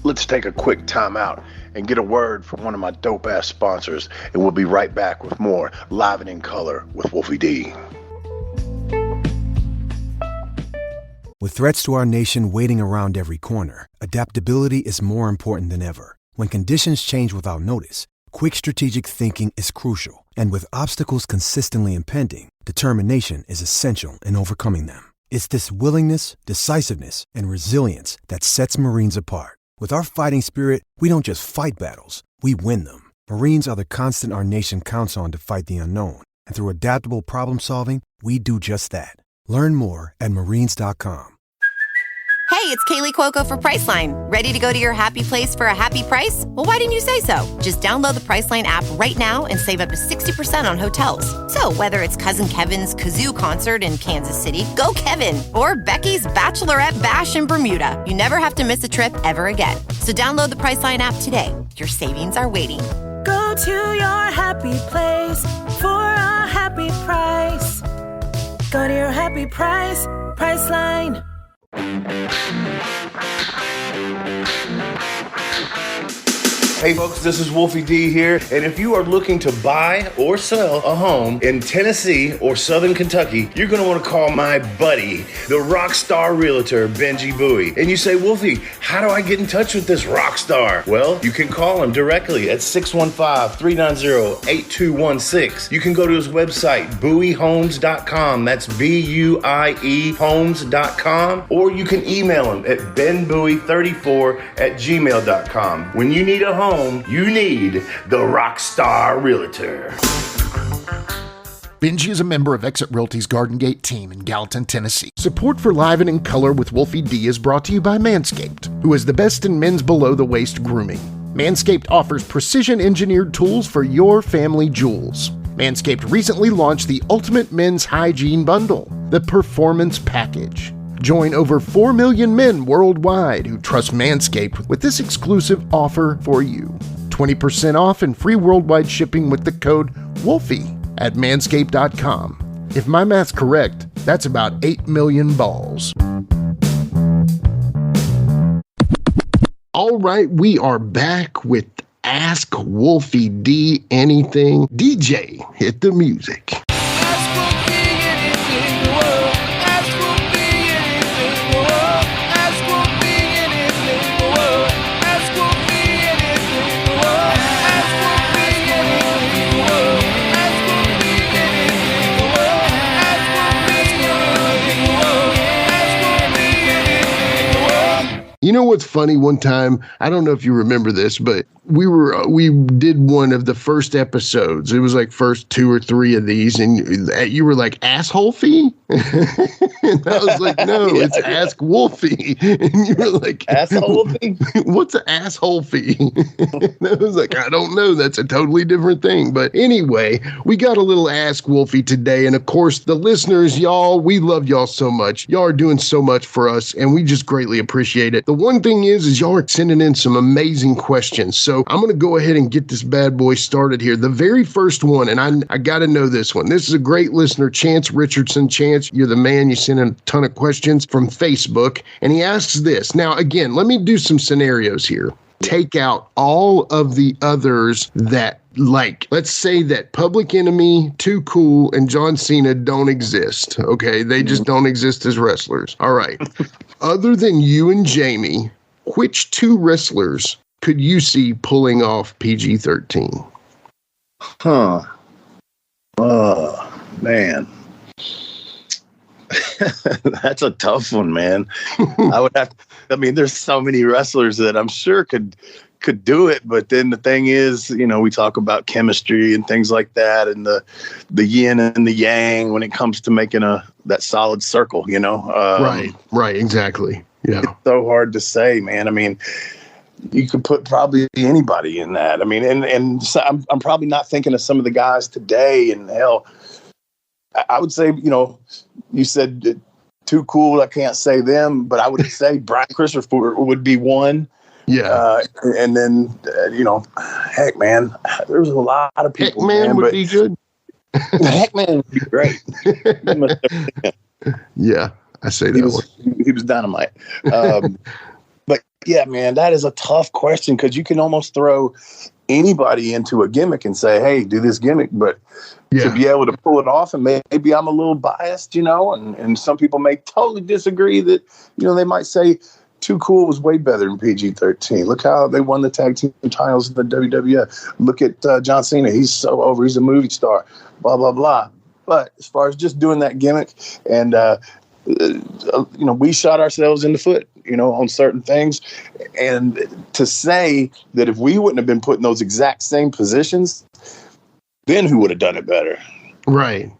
C: Let's take a quick time out and get a word from one of my dope-ass sponsors, and we'll be right back with more Live and in Color with Wolfie D.
G: With threats to our nation waiting around every corner, adaptability is more important than ever. When conditions change without notice, quick strategic thinking is crucial. And with obstacles consistently impending, determination is essential in overcoming them. It's this willingness, decisiveness, and resilience that sets Marines apart. With our fighting spirit, we don't just fight battles, we win them. Marines are the constant our nation counts on to fight the unknown. And through adaptable problem solving, we do just that. Learn more at marines.com.
H: Hey, it's Kaylee Cuoco for Priceline. Ready to go to your happy place for a happy price? Well, why didn't you say so? Just download the Priceline app right now and save up to 60% on hotels. So whether it's Cousin Kevin's Kazoo Concert in Kansas City, go Kevin, or Becky's Bachelorette Bash in Bermuda, you never have to miss a trip ever again. So download the Priceline app today. Your savings are waiting.
I: Go to your happy place for a happy price. Go to your happy price, Priceline.
J: Hey folks, this is Wolfie D here, and if you are looking to buy or sell a home in Tennessee or Southern Kentucky, you're going to want to call my buddy, the rock star realtor, Benji Bowie. And you say, Wolfie, how do I get in touch with this rock star? Well, you can call him directly at 615-390-8216. You can go to his website, bowiehomes.com. That's B-U-I-E homes.com. Or you can email him at benbowie34@gmail.com. When you need a home, you need the Rockstar Realtor.
B: Benji is a member of Exit Realty's Garden Gate team in Gallatin, Tennessee. Support for Live and in Color with Wolfie D is brought to you by Manscaped, who is the best in men's below-the-waist grooming. Manscaped offers precision-engineered tools for your family jewels. Manscaped recently launched the Ultimate Men's Hygiene Bundle, the Performance Package. Join over 4 million men worldwide who trust Manscaped with this exclusive offer for you. 20% off and free worldwide shipping with the code WOLFIE at manscaped.com. If my math's correct, that's about 8 million balls.
D: All right, we are back with Ask Wolfie D Anything. DJ, hit the music. You know what's funny? One time, I don't know if you remember this, but we did one of the first episodes. It was like first 2 or 3 of these, and you were like, asshole fee? And I was like, no, yeah, it's Ask Wolfie. And you were like, asshole fee? What's an asshole fee? And I was like, I don't know. That's a totally different thing. But anyway, we got a little Ask Wolfie today. And of course, the listeners, y'all, we love y'all so much. Y'all are doing so much for us, and we just greatly appreciate it. The one thing is y'all are sending in some amazing questions. So I'm going to go ahead and get this bad boy started here. The very first one, and I got to know this one. This is a great listener, Chance Richardson. Chance, you're the man. You sent in a ton of questions from Facebook. And he asks this. Now, again, let me do some scenarios here. Take out all of the others that, like, let's say that Public Enemy, Too Cool, and John Cena don't exist. Okay, they just don't exist as wrestlers. All right. Other than you and Jamie, which 2 wrestlers could you see pulling off PG-13?
C: Huh. Oh, man. That's a tough one, man. There's so many wrestlers that I'm sure could do it, but then the thing is, we talk about chemistry and things like that, and the yin and the yang when it comes to making that solid circle,
D: Right, exactly. Yeah.
C: It's so hard to say, man. I mean, you could put probably anybody in that. I mean, and so I'm probably not thinking of some of the guys today, and hell, I would say, you said Too Cool. I can't say them, but I would say Brian Christopher would be one.
D: Yeah.
C: And then, heck, man, there's a lot of people.
D: Heckman would be good.
C: Heckman would be great.
D: Yeah, I say that
C: he was dynamite. But yeah, man, that is a tough question because you can almost throw anybody into a gimmick and say, hey, do this gimmick. But to be able to pull it off, and maybe I'm a little biased, and some people may totally disagree that, they might say Too Cool was way better than PG-13. Look how they won the tag team titles in the WWF. Look at John Cena. He's so over. He's a movie star, blah, blah, blah. But as far as just doing that gimmick and, we shot ourselves in the foot, on certain things. And to say that if we wouldn't have been put in those exact same positions, then who would have done it better?
D: Right.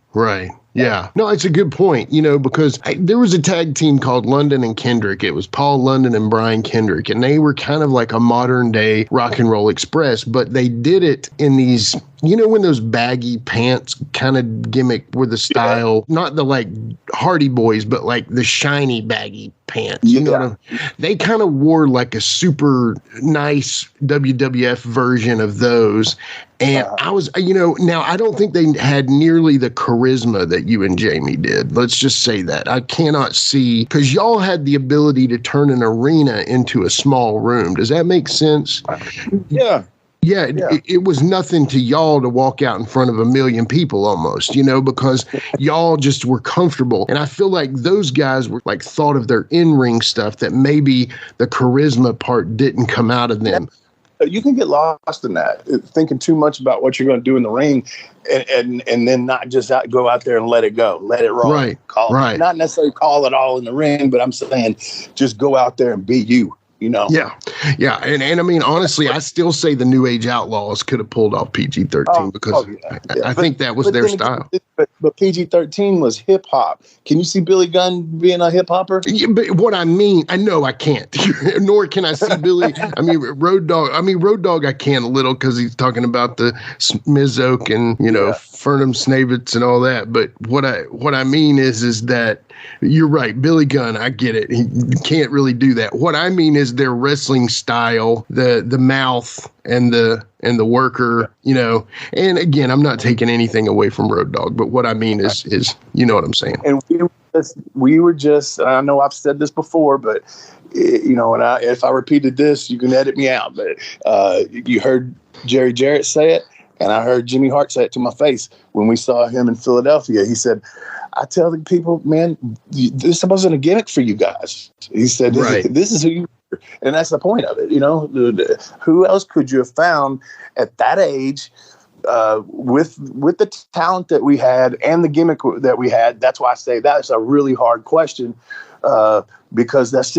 D: Yeah. No, it's a good point, because there was a tag team called London and Kendrick. It was Paul London and Brian Kendrick, and they were kind of like a modern day Rock and Roll Express, but they did it in these, when those baggy pants kind of gimmick were the style, not the like Hardy Boys, but like the shiny baggy pants. They kind of wore like a super nice WWF version of those. And I was, now I don't think they had nearly the charisma that you and Jamie did. Let's just say that. I cannot see, because y'all had the ability to turn an arena into a small room. Does that make sense?
C: Yeah.
D: Yeah, it was nothing to y'all to walk out in front of 1 million people almost, because y'all just were comfortable. And I feel like those guys were like thought of their in-ring stuff that maybe the charisma part didn't come out of them.
C: You can get lost in that, thinking too much about what you're going to do in the ring and then not just go out there and let it go, let it roll.
D: Right.
C: Not necessarily call it all in the ring, but I'm saying just go out there and be you.
D: Yeah. And I mean, honestly, I still say the New Age Outlaws could have pulled off PG-13 because I think that was their style.
C: But PG-13 was hip hop. Can you see Billy Gunn being a hip hopper?
D: Yeah, but what I mean, I know I can't, nor can I see Billy. Road Dogg, I can a little because he's talking about the Mizoke and, Fernum Snavitz and all that. But what I mean is that you're right. Billy Gunn, I get it. He can't really do that. What I mean is their wrestling style, the mouth and the worker, and again, I'm not taking anything away from Road Dogg, but what I mean is you know what I'm saying.
C: And we were just, I know I've said this before, but if I repeated this, you can edit me out, but you heard Jerry Jarrett say it, and I heard Jimmy Hart say it to my face when we saw him in Philadelphia. He said, I tell the people, man, this wasn't a gimmick for you guys. He said, this is who you are. And that's the point of it. Who else could you have found at that age with the talent that we had and the gimmick that we had? That's why I say that's a really hard question because that's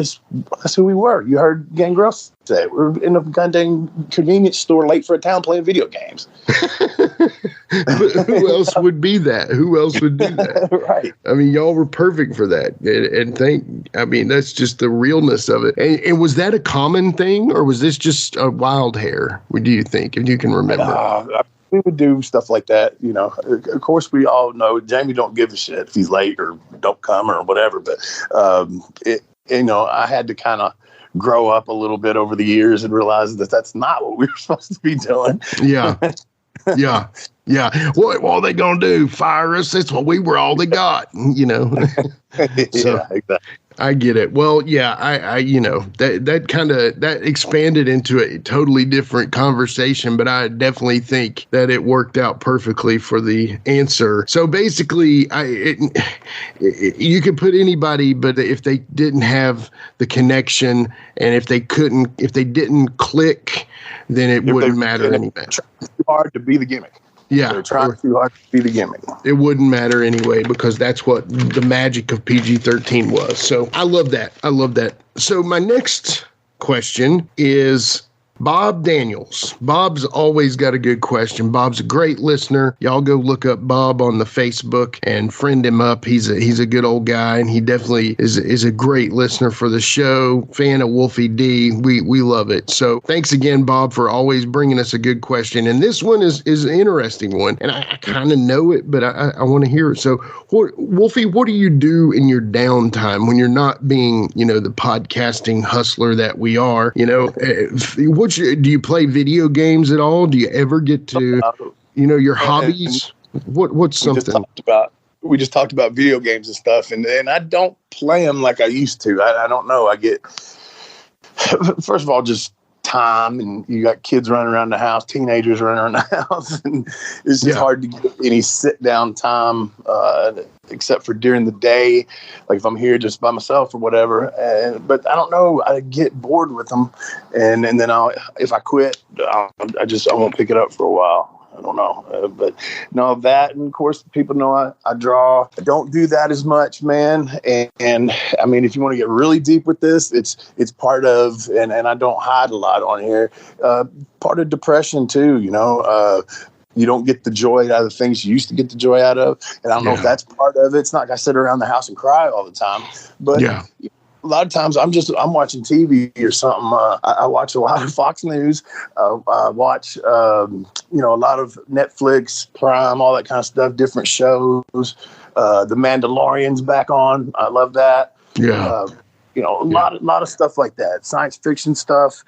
C: who we were. You heard Gangrel say, we're in a goddamn convenience store late for a town playing video games.
D: Who else would be that? Who else would do that?
C: Right.
D: I mean, y'all were perfect for that. And that's just the realness of it. And was that a common thing, or was this just a wild hair? What do you think, if you can remember?
C: We would do stuff like that. Of course, we all know Jamie don't give a shit if he's late or don't come or whatever. But, I had to kind of grow up a little bit over the years and realize that that's not what we were supposed to be doing.
D: Yeah. What are they going to do? Fire us? That's what we were all they got, So,
C: exactly.
D: I get it. Well, yeah, that expanded into a totally different conversation, but I definitely think that it worked out perfectly for the answer. So basically, you could put anybody, but if they didn't have the connection and if they didn't click, then it wouldn't matter anyway.
C: Too hard to be the gimmick.
D: Yeah.
C: They're trying too hard to be the gimmick.
D: It wouldn't matter anyway, because that's what the magic of PG-13 was. So I love that. So my next question is Bob Daniels. Bob's always got a good question. Bob's a great listener. Y'all go look up Bob on the Facebook and friend him up. He's a good old guy, and he definitely is a great listener for the show. Fan of Wolfie D. We love it. So thanks again, Bob, for always bringing us a good question. And this one is an interesting one, and I kind of know it, but I want to hear it. So, Wolfie, what do you do in your downtime when you're not being, the podcasting hustler that we are? Do you play video games at all? Do you ever get to, your hobbies? What's something?
C: We just talked about video games and stuff, and I don't play them like I used to. I don't know. I get, first of all, just time, and you got kids running around the house, teenagers running around the house, and it's just hard to get any sit down time, except for during the day, like if I'm here just by myself or whatever. But I don't know, I get bored with them, and then if I quit, I won't pick it up for a while. I don't know, but no, that, and of course people know I draw. I don't do that as much, man. And I mean, if you want to get really deep with this, it's part of, and I don't hide a lot on here, part of depression too, you know. You don't get the joy out of the things you used to get the joy out of. And I don't know if that's part of it. It's not like I sit around the house and cry all the time, but a lot of times I'm watching TV or something. I watch a lot of Fox News. I watch, a lot of Netflix, Prime, all that kind of stuff, different shows. The Mandalorian's back on. I love that. Yeah. A lot of stuff like that. Science fiction stuff.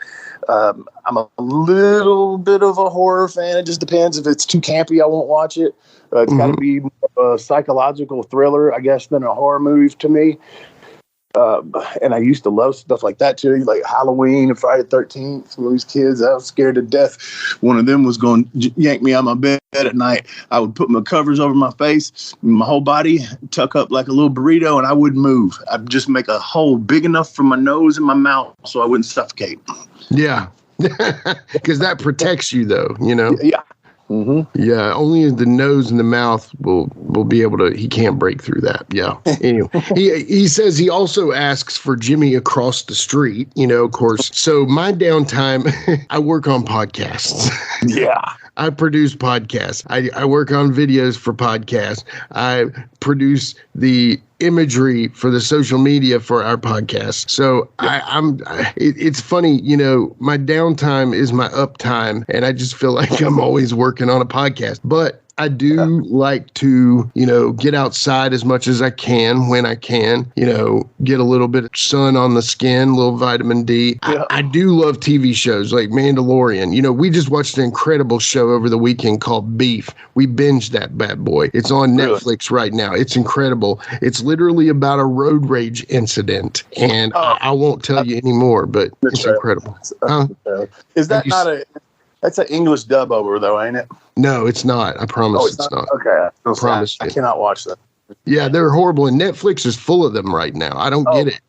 C: I'm a little bit of a horror fan. It just depends. If it's too campy, I won't watch it. It's got to be more of a psychological thriller, I guess, than a horror movie to me. And I used to love stuff like that too, like Halloween and Friday the 13th. Some of these kids, I was scared to death. One of them was going to yank me out of my bed at night. I would put my covers over my face, my whole body, tuck up like a little burrito, and I wouldn't move. I'd just make a hole big enough for my nose and my mouth so I wouldn't suffocate.
D: Yeah, because that protects you, though, you know?
C: Yeah. Mm-hmm.
D: Yeah, only the nose and the mouth will be able to. He can't break through that. Yeah. Anyway, he says he also asks for Jimmy across the street. You know, of course. So my downtime, I work on podcasts.
C: Yeah.
D: I produce podcasts. I work on videos for podcasts. I produce the imagery for the social media for our podcast. So it's funny, you know, my downtime is my uptime, and I just feel like I'm always working on a podcast. But I do like to, you know, get outside as much as I can when I can, you know, get a little bit of sun on the skin, a little vitamin D. Yeah. I do love TV shows like Mandalorian. You know, we just watched an incredible show over the weekend called Beef. We binged that bad boy. It's on Netflix right now. It's incredible. It's literally about a road rage incident. And I won't tell you anymore, but it's incredible.
C: Is that that's an English dub over, though, ain't it?
D: No, it's not. I promise it's not.
C: Okay.
D: I promise
C: I cannot watch that.
D: Yeah, they're horrible. And Netflix is full of them right now. I don't get it.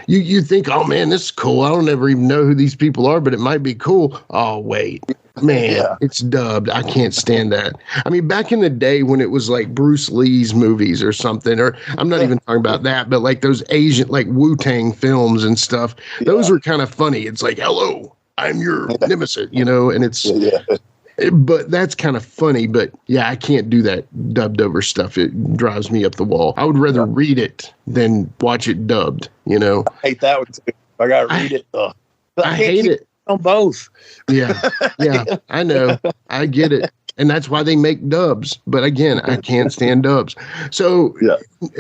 D: You think, oh, man, this is cool. I don't ever even know who these people are, but it might be cool. Oh, wait. Man, it's dubbed. I can't stand that. I mean, back in the day when it was like Bruce Lee's movies or something, or I'm not even talking about that, but like those Asian, like Wu-Tang films and stuff, those were kind of funny. It's like, hello, I'm your nemesis, you know, and it's, but that's kind of funny. But yeah, I can't do that dubbed over stuff. It drives me up the wall. I would rather read it than watch it dubbed, you know.
C: I hate that one too. I got to read it.
D: I hate it.
C: On both.
D: Yeah, I know. I get it. And that's why they make dubs. But again, I can't stand dubs. So,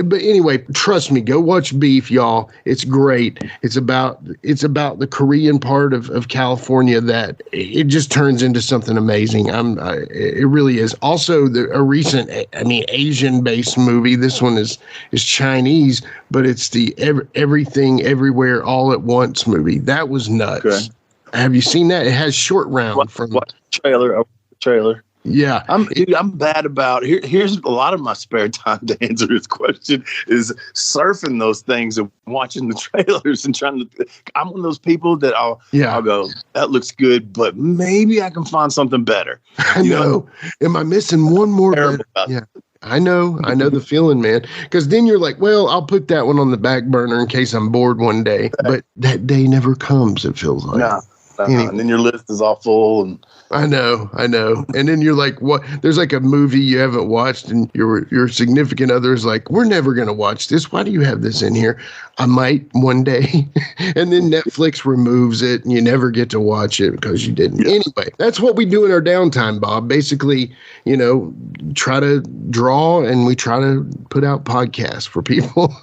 D: but anyway, trust me, go watch Beef, y'all. It's great. It's about the Korean part of California that it just turns into something amazing. It really is. Also, a recent, Asian-based movie. This one is Chinese, but it's the Everything Everywhere All at Once movie. That was nuts. Okay. Have you seen that? It has Short Round from
C: what trailer.
D: Yeah,
C: I'm bad about here's a lot of my spare time to answer this question is surfing those things and watching the trailers and trying to. I'm one of those people that I'll go, that looks good, but maybe I can find something better.
D: I know. Am I missing one more? Yeah. I know the feeling, man. Because then you're like, well, I'll put that one on the back burner in case I'm bored one day. But that day never comes, it feels like.
C: No. Anyway. And then your list is all full. And
D: I know. And then you're like, what? There's like a movie you haven't watched, and your significant other is like, we're never going to watch this. Why do you have this in here? I might one day. And then Netflix removes it, and you never get to watch it because you didn't. Yeah. Anyway, that's what we do in our downtime, Bob. Basically, you know, try to draw and we try to put out podcasts for people.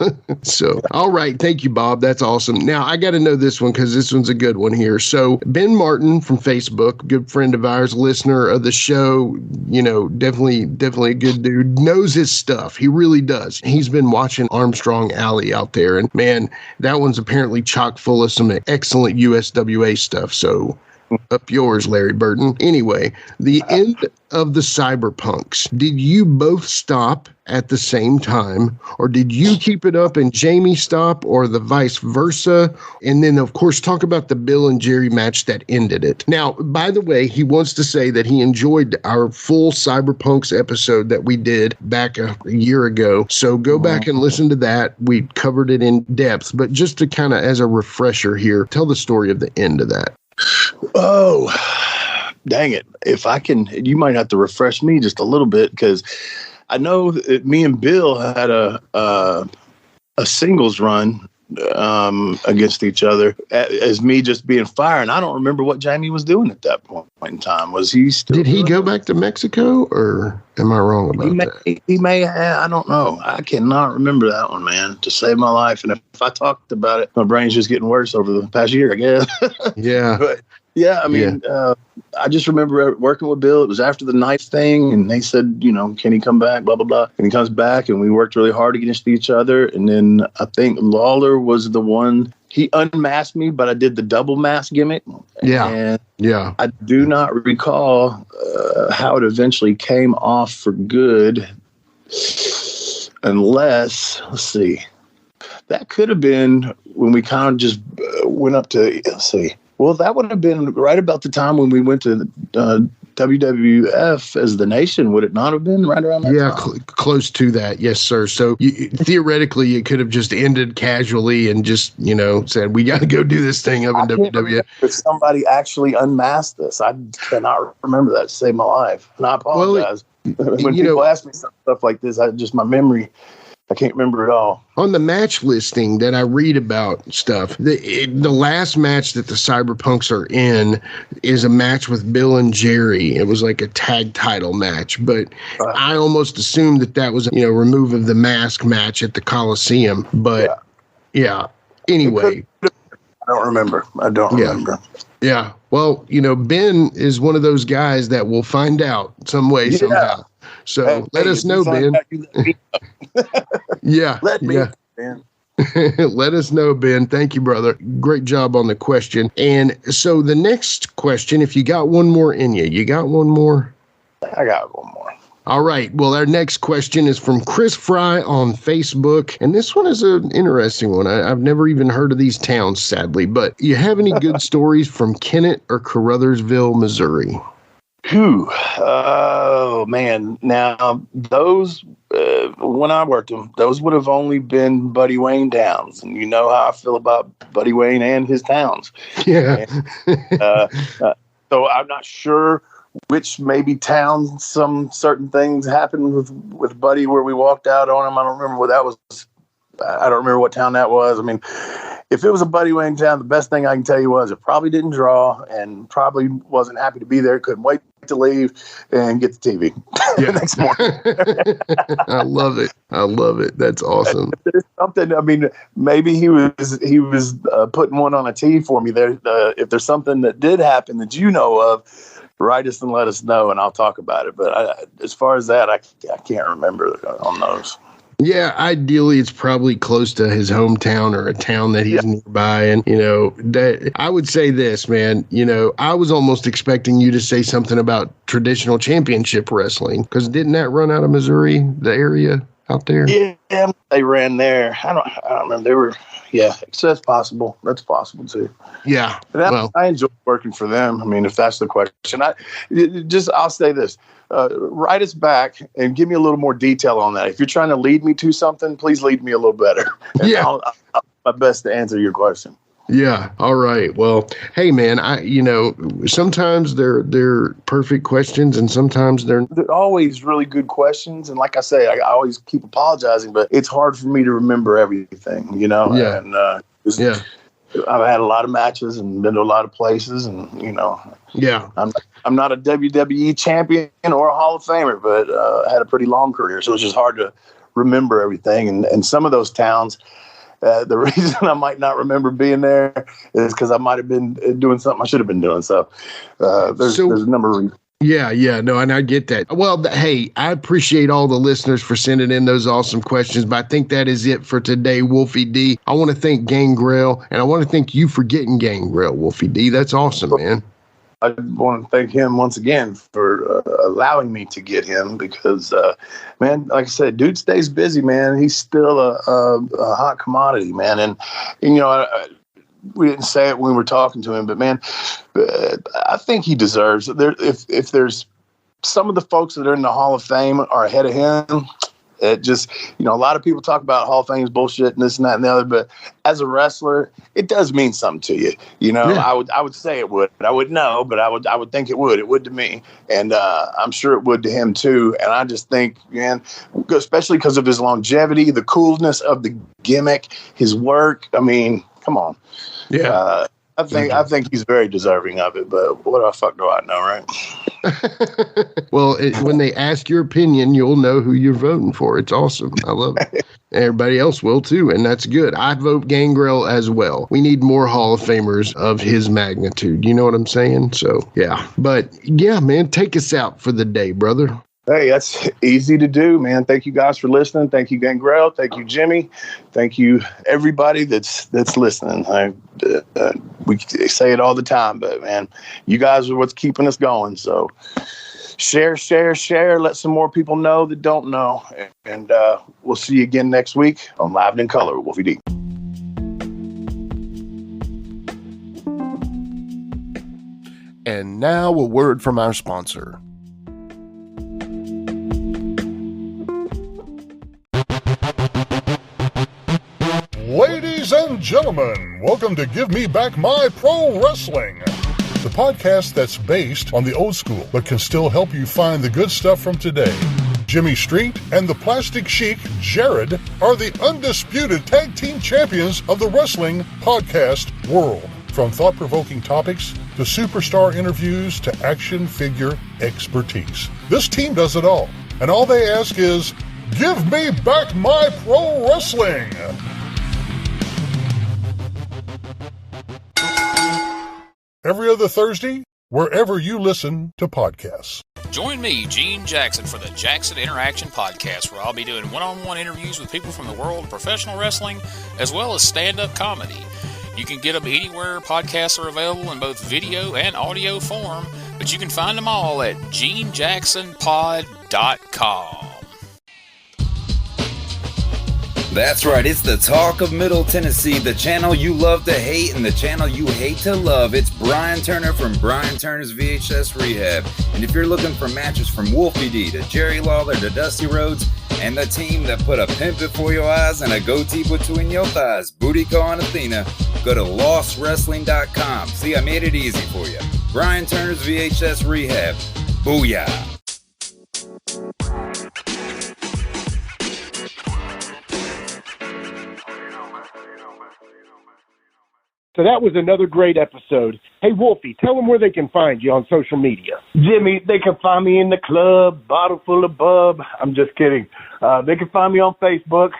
D: So, all right. Thank you, Bob. That's awesome. Now, I got to know this one because this one's a good one here. So, Ben Martin from Facebook, good friend of ours, listener of the show, definitely a good dude, knows his stuff. He really does. He's been watching Armstrong Alley out there. And, man, that one's apparently chock full of some excellent USWA stuff. So, up yours, Larry Burton. Anyway, the end of the Cyberpunks. Did you both stop at the same time, or did you keep it up and Jamie stop, or the vice versa? And then, of course, talk about the Bill and Jerry match that ended it. Now, by the way, he wants to say that he enjoyed our full Cyberpunks episode that we did back a year ago. So go back and listen to that. We covered it in depth, but just to kind of as a refresher here, tell the story of the end of that.
C: Oh, dang it. If I can, you might have to refresh me just a little bit, because I know that me and Bill had a singles run against each other as me just being fire. And I don't remember what Jamie was doing at that point in time. Was he still?
D: Did he go back to Mexico, or am I wrong about that?
C: He may have, I don't know. I cannot remember that one, man, to save my life. And if I talked about it, my brain's just getting worse over the past year, I guess.
D: Yeah.
C: But yeah, I mean, I just remember working with Bill. It was after the knife thing, and they said, can he come back, blah, blah, blah. And he comes back, and we worked really hard against each other. And then I think Lawler was the one. He unmasked me, but I did the double mask gimmick.
D: Yeah.
C: And
D: yeah.
C: I do not recall how it eventually came off for good, unless, let's see, that could have been when we kind of just went up to, let's see. Well, that would have been right about the time when we went to WWF as the Nation, would it not have been right around that time?
D: Yeah, close to that. Yes, sir. So theoretically, it could have just ended casually and just, said, we got to go do this thing up in WWF.
C: If somebody actually unmasked this, I cannot remember that to save my life. And I apologize. When people ask me stuff like this, my memory, I can't remember it all.
D: On the match listing that I read about stuff, the last match that the Cyberpunks are in is a match with Bill and Jerry. It was like a tag title match, but I almost assumed that was a remove of the mask match at the Coliseum. But yeah. Anyway,
C: I don't remember.
D: Yeah. Well, Ben is one of those guys that will find out some way somehow. So let us know, Ben. Yeah.
C: Let me know, Ben.
D: Let us know, Ben. Thank you, brother. Great job on the question. And so the next question, if you got one more in you got one more?
C: I got one more.
D: All right. Well, our next question is from Chris Fry on Facebook. And this one is an interesting one. I've never even heard of these towns, sadly. But you have any good stories from Kennett or Caruthersville, Missouri?
C: Oh, man. Now, those, when I worked them, those would have only been Buddy Wayne towns. And you know how I feel about Buddy Wayne and his towns.
D: Yeah.
C: So I'm not sure which maybe town some certain things happened with Buddy where we walked out on him. I don't remember what that was. I don't remember what town that was. I mean, if it was a Buddy Wayne town, the best thing I can tell you was it probably didn't draw and probably wasn't happy to be there. Couldn't wait to leave and get the TV the next morning.
D: I love it. That's awesome.
C: There's something. I mean, maybe he was putting one on a tee for me there. If there's something that did happen that you know of, write us and let us know, and I'll talk about it. But as far as that, I can't remember on those.
D: Yeah, ideally it's probably close to his hometown or a town that he's nearby. And, that I would say this, man, I was almost expecting you to say something about traditional championship wrestling, because didn't that run out of Missouri, the area out there?
C: Yeah, they ran there. I don't remember. They were, so that's possible. That's possible too.
D: Yeah.
C: I enjoy working for them. I mean, if that's the question, I'll say this. Write us back and give me a little more detail on that. If you're trying to lead me to something, please lead me a little better. And I'll my best to answer your question.
D: Yeah. All right. Well, hey, man, sometimes they're perfect questions and sometimes they're
C: always really good questions. And like I say, I always keep apologizing, but it's hard for me to remember everything,
D: Yeah.
C: And I've had a lot of matches and been to a lot of places, and
D: yeah,
C: I'm not a WWE champion or a Hall of Famer, but I had a pretty long career, so it's just hard to remember everything. And some of those towns, the reason I might not remember being there is because I might have been doing something I should have been doing. So there's a number of reasons.
D: Yeah, no, and I get that. Well, hey, I appreciate all the listeners for sending in those awesome questions, but I think that is it for today, Wolfie D. I want to thank Gangrel, and I want to thank you for getting Gangrel, Wolfie D. That's awesome, man.
C: I want to thank him once again for allowing me to get him because, man, like I said, dude stays busy, man. He's still a hot commodity, man. And we didn't say it when we were talking to him, but man, I think he deserves it. If there's some of the folks that are in the Hall of Fame are ahead of him, it just, a lot of people talk about Hall of Fame's bullshit and this and that and the other, but as a wrestler, it does mean something to you. Yeah. I would say it would. I would know, but I would think it would. It would to me, and I'm sure it would to him too. And I just think, man, especially because of his longevity, the coolness of the gimmick, his work. I mean, come on.
D: Yeah.
C: I think he's very deserving of it, but what the fuck do I know, right?
D: Well, when they ask your opinion, you'll know who you're voting for. It's awesome. I love it. Everybody else will too, and that's good. I vote Gangrel as well. We need more Hall of Famers of his magnitude. You know what I'm saying? So, yeah. But, yeah, man, take us out for the day, brother.
C: Hey, that's easy to do, man. Thank you guys for listening. Thank you, Gangrel. Thank you, Jimmy. Thank you, everybody that's listening. We say it all the time, but man, you guys are what's keeping us going. So share. Let some more people know that don't know. And we'll see you again next week on Live and in Color with Wolfie D.
B: And now a word from our sponsor.
K: Ladies and gentlemen, welcome to Give Me Back My Pro Wrestling, the podcast that's based on the old school but can still help you find the good stuff from today. Jimmy Street and the Plastic Sheik, Jared, are the undisputed tag team champions of the wrestling podcast world. From thought-provoking topics to superstar interviews to action figure expertise. This team does it all, and all they ask is, give me back my pro wrestling! Every other Thursday, wherever you listen to podcasts.
L: Join me, Gene Jackson, for the Jackson Interaction Podcast, where I'll be doing one-on-one interviews with people from the world of professional wrestling, as well as stand-up comedy. You can get them anywhere podcasts are available in both video and audio form, but you can find them all at genejacksonpod.com.
M: That's right, it's the Talk of Middle Tennessee, the channel you love to hate and the channel you hate to love. It's Brian Turner from Brian Turner's VHS Rehab. And if you're looking for matches from Wolfie D to Jerry Lawler to Dusty Rhodes and the team that put a pimp before your eyes and a goatee between your thighs, Booty Call and Athena, go to lostwrestling.com. See, I made it easy for you. Brian Turner's VHS Rehab. Booyah.
N: So that was another great episode. Hey, Wolfie, tell them where they can find you on social media.
A: Jimmy, they can find me in the club, bottle full of bub. I'm just kidding. They can find me on Facebook.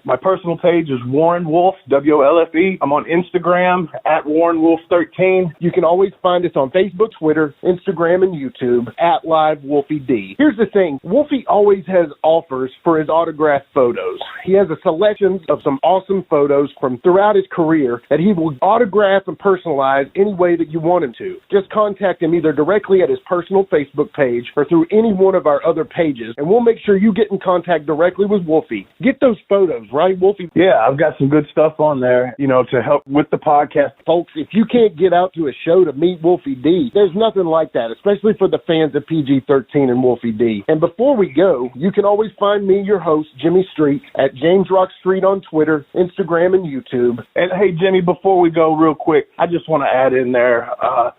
A: My personal page is Warren Wolf, WOLFE. I'm on Instagram at WarrenWolf13.
N: You can always find us on Facebook, Twitter, Instagram, and YouTube at Live Wolfie D. Here's the thing. Wolfie always has offers for his autographed photos. He has a selection of some awesome photos from throughout his career that he will autograph and personalize any way that you want him to. Just contact him either directly at his personal Facebook page or through any one of our other pages, and we'll make sure you get in contact directly with Wolfie. Get those photos, right, Wolfie?
A: Yeah, I've got some good stuff on there, to help with the podcast.
N: Folks, if you can't get out to a show to meet Wolfie D, there's nothing like that, especially for the fans of PG-13 and Wolfie D. And before we go, you can always find me, your host, Jimmy Street, at James Rock Street on Twitter, Instagram, and YouTube.
A: And hey, Jimmy, before we go real quick, I just want to add in there,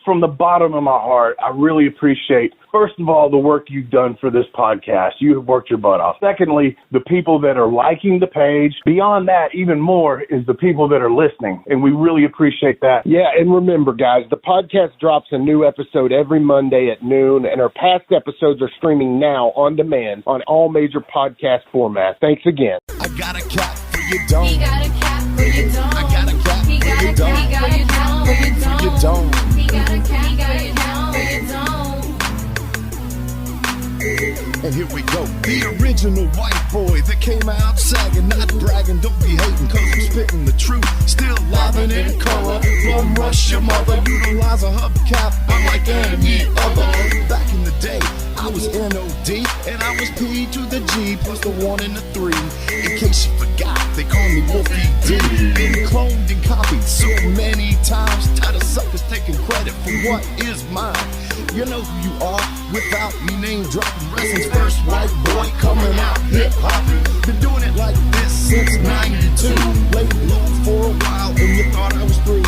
A: from the bottom of my heart, I really appreciate, first of all, the work you've done for this podcast. You have worked your butt off. Second
N: secondly, the people that are liking the page. Beyond that, even more is the people that are listening, and we really appreciate that. Yeah, and remember, guys, the podcast drops a new episode every Monday at noon, and our past episodes are streaming now on demand on all major podcast formats. Thanks again.
O: I got a cap for your dome.
I: He got a cap for your dome.
O: I got a cap for your dome.
I: He got a cap for your dome.
O: He got a cap
I: He got a cap for your dome.
O: And here we go. The original white boy that came out sagging, not bragging, don't be hating, cause I'm spitting the truth. Still livin' in color. Bum rush your mother, utilize a hubcap, unlike any other. Back in the day, I was NOD, and I was P to the G, plus the 1 and the 3. In case you forgot, they call me Wolfie D. Been cloned and copied so many times, tired of suckers taking credit for what is mine. You know who you are without me name dropping. Wrestling's first white boy coming out hip hop. Been doing it like this since 92. Laid low for a while and you thought I was through.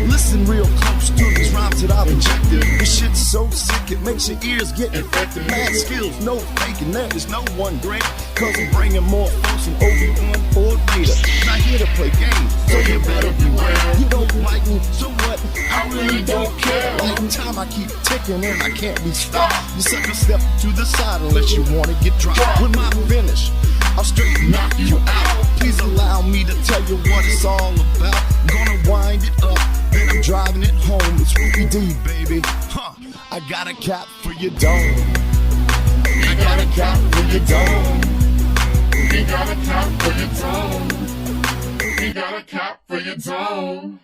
O: Listen real close to these rhymes that I've injected. This shit's so sick it makes your ears get infected. Mad skills, no faking, there is no one great. Cause I'm bringing more folks than Obi-Wan or Vader. Not here to play games, so you better beware. You don't like me, so what? I really don't care. Like time I keep ticking and I can't be stopped. You sucker step to the side unless you wanna get dropped. With my finish, I'll straight knock you out. Please allow me to tell you what it's all about. I'm gonna wind it up, then I'm driving it home. It's Wolfie D, baby. I got a cap for your dome.
I: I got a cap for your dome. We got a cap for your dome. We got a cap for your dome.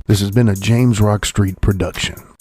B: This has been a James Rock Street production.